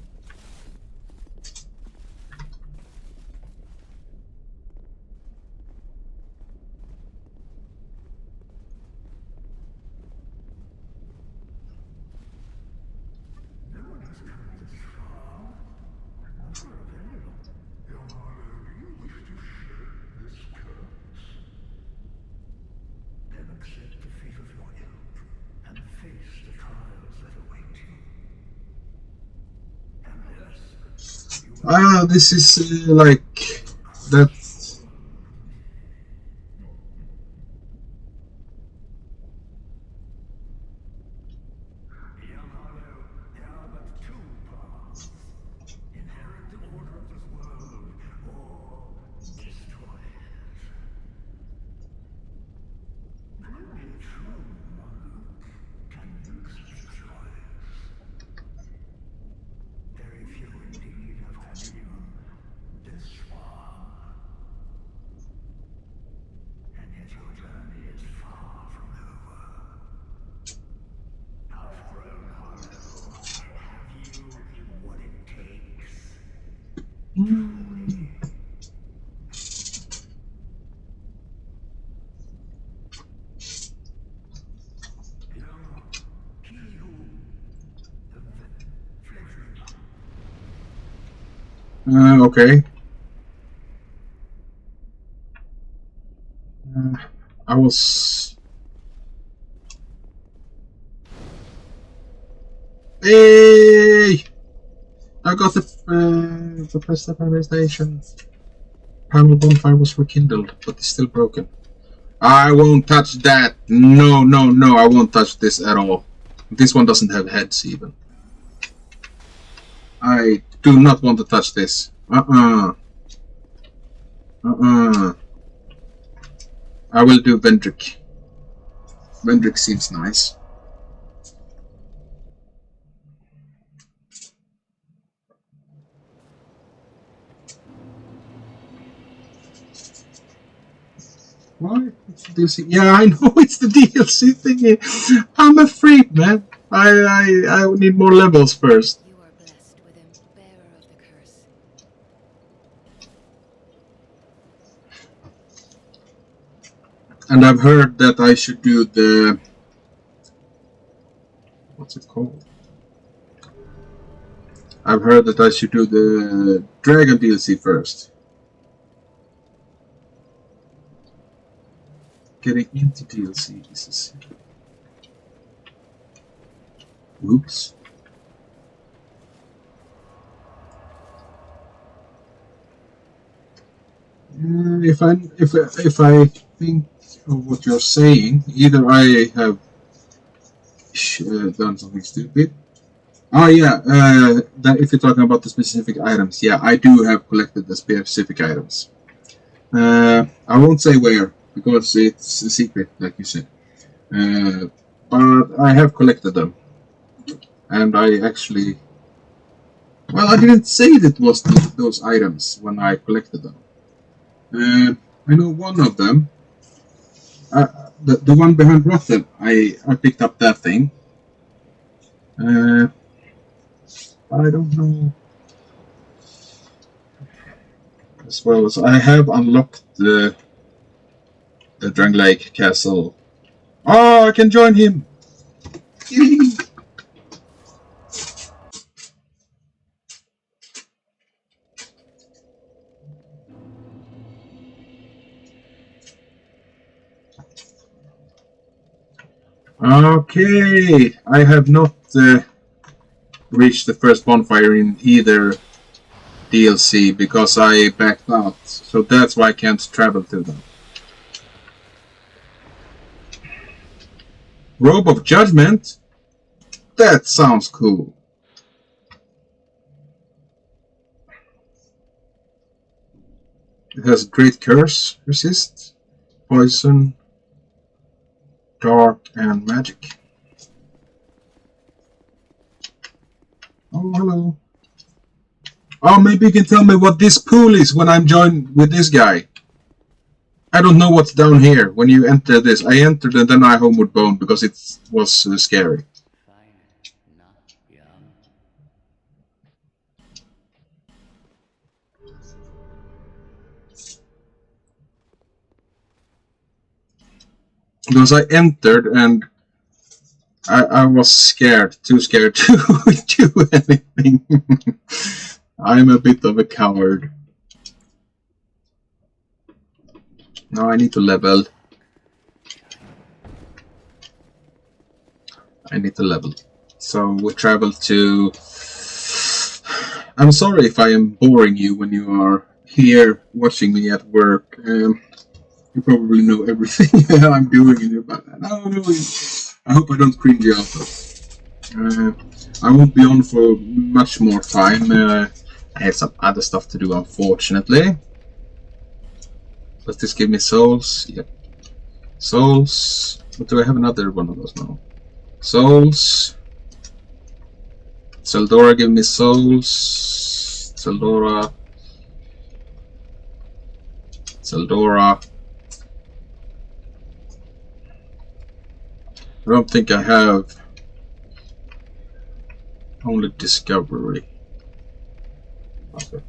This is like that. Okay. I was. Hey! I got the press fire station. Panel bonfire was rekindled, but it's still broken. I won't touch that. No, no, no, I won't touch this at all. This one doesn't have heads even. I do not want to touch this. I will do Vendrick. Vendrick seems nice. Why? It's the DLC. Yeah, I know it's the DLC thingy. I'm afraid, man. I need more levels first. You are blessed with him, bearer of the curse. And I've heard that I should do the... What's it called? I've heard that I should do the Dragon DLC first. Getting into DLC, this is... Oops. If I think of what you're saying, either I have done something stupid. Oh yeah, that if you're talking about the specific items, yeah, I do have collected the specific items. I won't say where because it's a secret, like you said. But I have collected them, and I actually, well, I didn't say that was those items when I collected them. I know one of them. The one behind Rotten, I picked up that thing. But I don't know. As well as I have unlocked the Drang Lake Castle. Oh, I can join him! Okay, I have not reached the first bonfire in either DLC because I backed out, so that's why I can't travel to them. Robe of Judgment? That sounds cool. It has great curse, resist, poison, dark, and magic. Oh, hello. Oh, maybe you can tell me what this pool is when I'm joined with this guy. I don't know what's down here when you enter this. I entered and then I homeward bound because it was scary. Because I entered and I was scared, too scared to do anything. I'm a bit of a coward. Now I need to level. So we travel to... I'm sorry if I am boring you when you are here watching me at work. You probably know everything I'm doing, but I hope I don't cringe you out. I won't be on for much more time. I have some other stuff to do, unfortunately. Does this give me souls? Yep. Souls. But do I have another one of those now? Souls. Zeldora give me souls. Zeldora. I don't think I have only discovery. Okay.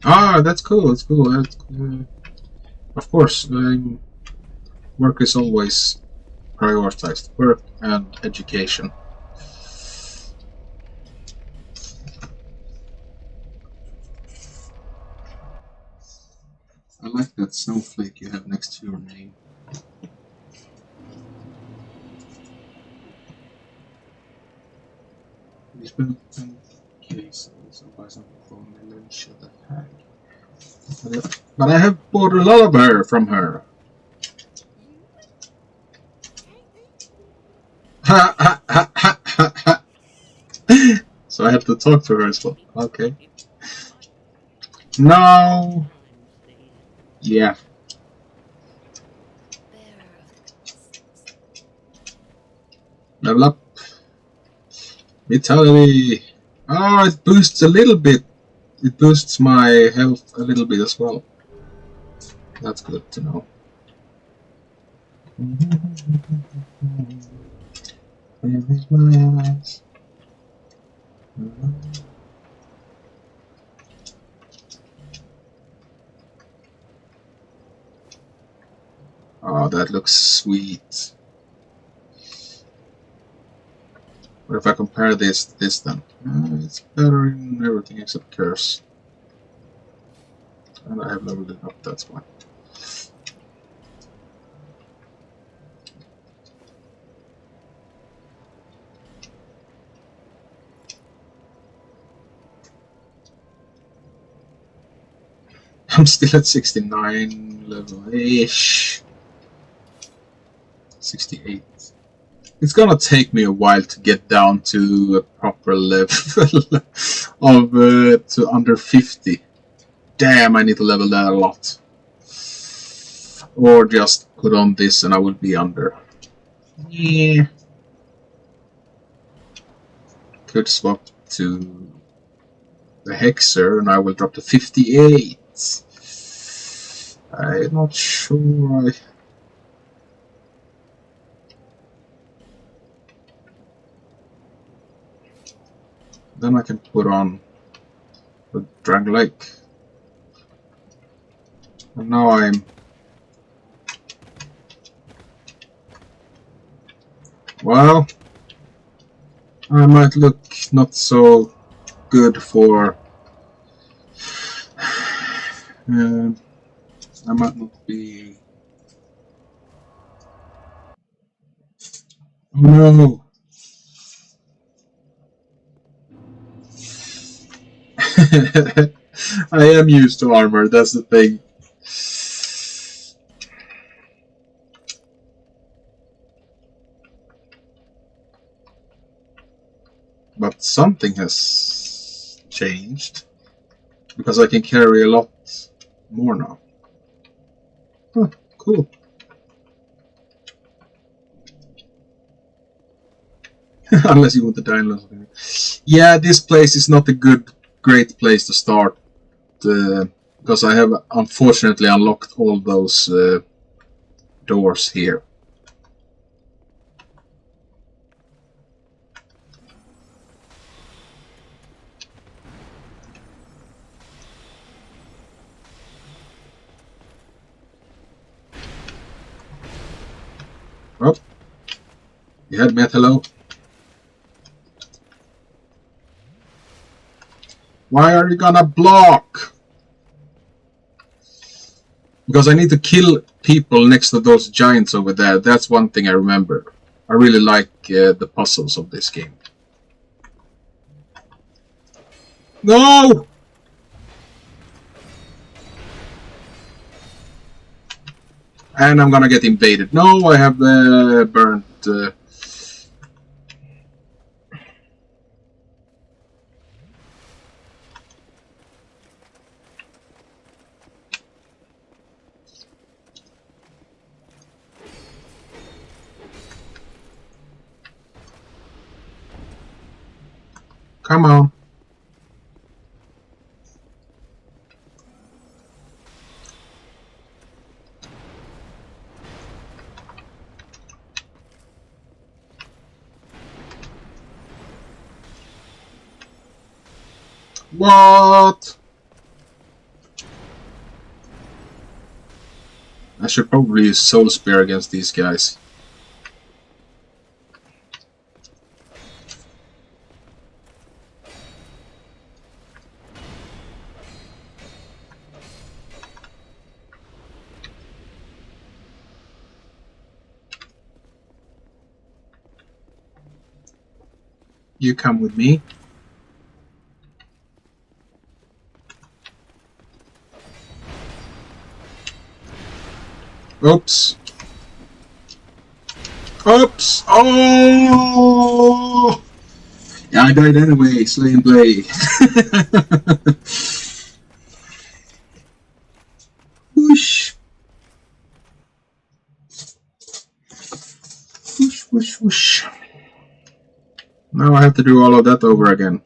Ah, that's cool. That's cool. Of course, work is always prioritized. Work and education. I like that snowflake you have next to your name. We spent 10 cases of buy something from the lunch at the hag. But I have bought a lot of her from her. Ha ha ha ha ha ha. So I have to talk to her as well. Okay. No. Yeah. Level up. Vitality. Oh, it boosts a little bit. It boosts my health a little bit as well. That's good to know. Where is my eyes? Oh, that looks sweet. But if I compare this to this, then it's better in everything except curse. And I have leveled it up, that's why. I'm still at 69 level-ish. 68. It's gonna take me a while to get down to a proper level of to under 50. Damn, I need to level that a lot. Or just put on this and I will be under. Yeah. Could swap to the Hexer and I will drop to 58. I'm not sure. Then I can put on the Drag Lake. And now I'm... Well, I might look not so good for... I might not be... Oh no! I am used to armor, that's the thing. But something has changed. Because I can carry a lot more now. Huh, cool. Unless you want to download something. Yeah, this place is not a great place to start. Because I have unfortunately unlocked all those doors here. Oh, you had me at hello. Why are you gonna block? Because I need to kill people next to those giants over there. That's one thing I remember. I really like the puzzles of this game. No! And I'm gonna get invaded. No, I have burnt... Come on. What? I should probably use Soul Spear against these guys. You come with me. Oops. Oops! Oh! Yeah, I died anyway, Slay and Play. Whoosh! Whoosh, whoosh, whoosh. Now I have to do all of that over again.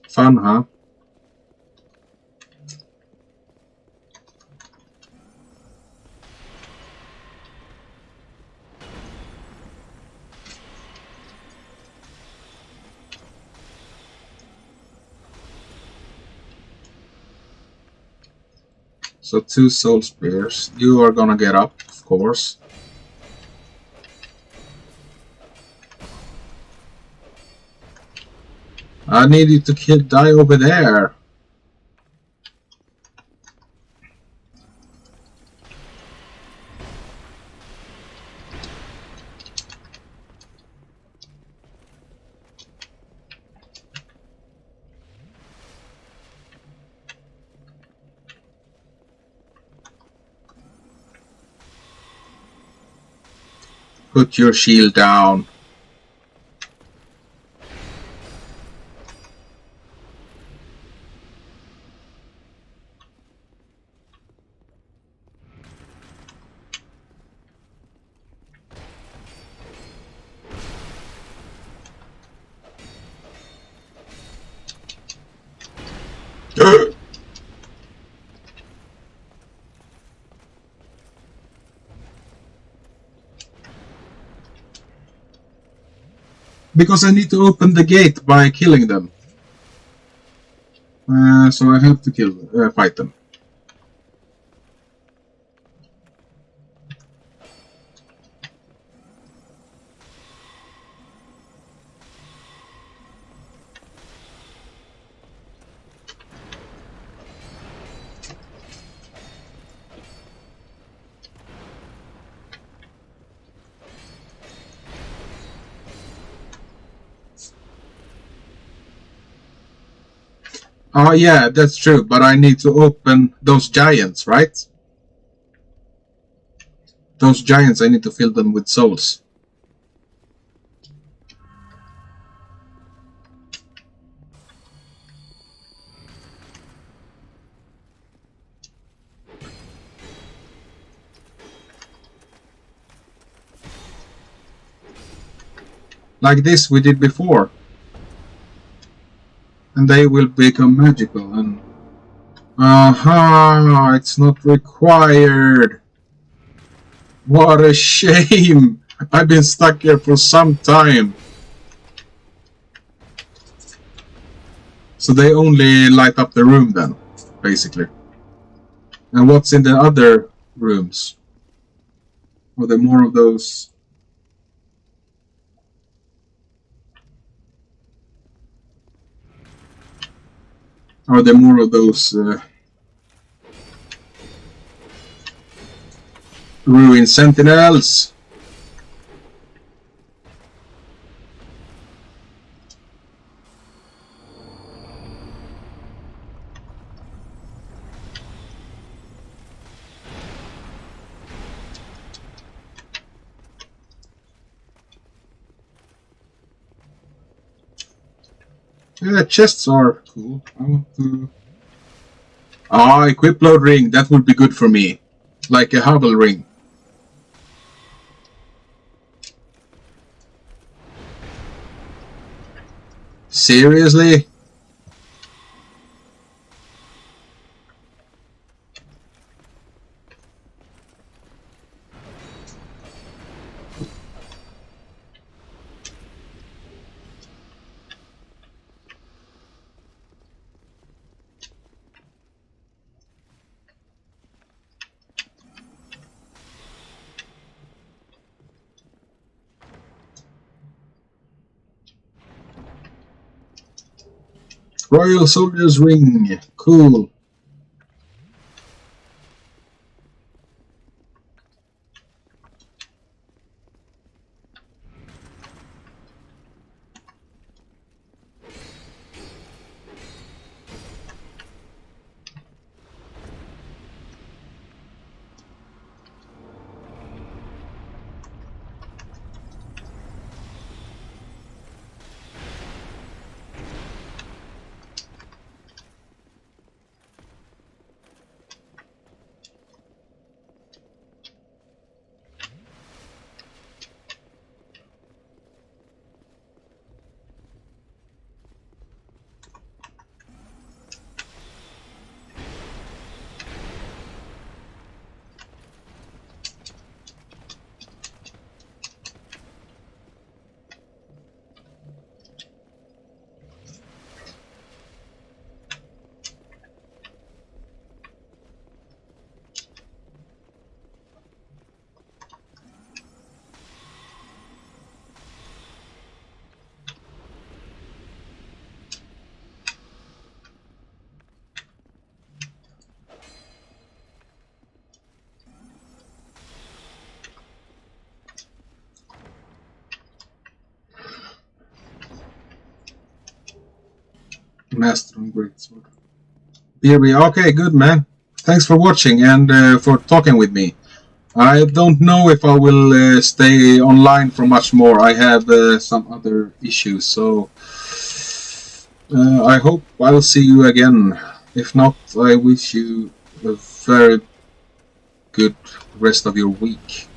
Fun, huh? So 2 Soul Spears. You are gonna get up, of course. I need you to die over there. Put your shield down. Because I need to open the gate by killing them. So I have to fight them. Oh yeah, that's true, but I need to open those giants, right? Those giants, I need to fill them with souls. Like this we did before. And they will become magical and... Aha! It's not required! What a shame! I've been stuck here for some time. So they only light up the room then, basically. And what's in the other rooms? Are there more of those? Are there more of those ruined sentinels? Yeah, chests are cool. I want to... Ah, equip load ring. That would be good for me. Like a Hubble ring. Seriously? Royal Soldier's Ring. Cool. Master and Greatsword. BRB. Okay, good man. Thanks for watching and for talking with me. I don't know if I will stay online for much more. I have some other issues, so I hope I'll see you again. If not, I wish you a very good rest of your week.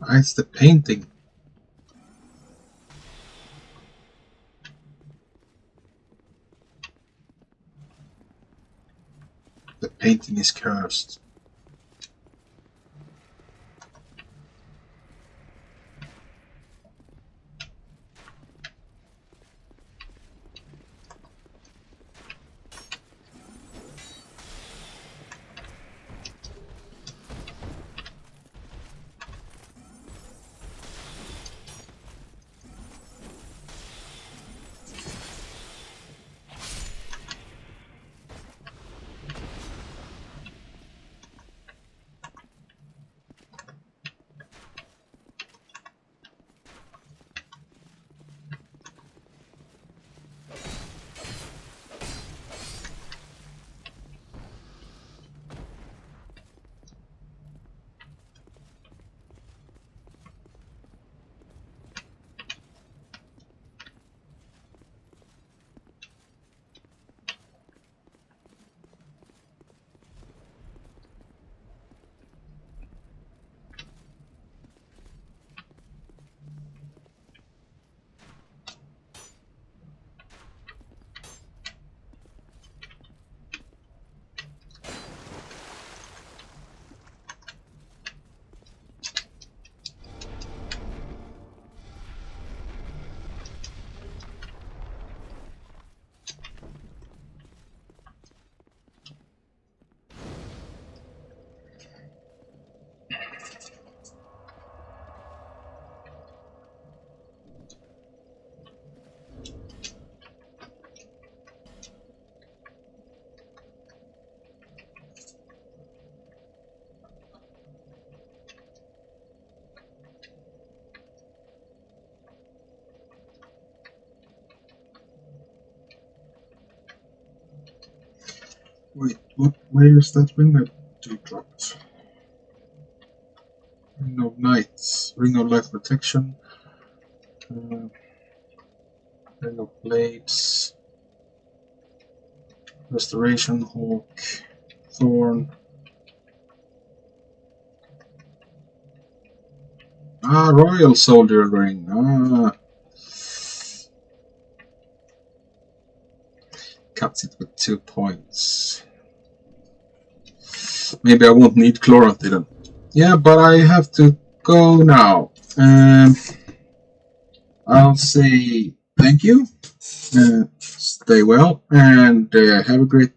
Ah, it's the painting. The painting is cursed. Wait, where is that ring I dropped? Ring of Knights, Ring of Life Protection, Ring of Blades, Restoration, Hawk, Thorn. Ah, Royal Soldier Ring. Ah. Cuts it with 2 points. Maybe I won't need Chlorophyll then. Yeah, but I have to go now. I'll say thank you. Stay well and have a great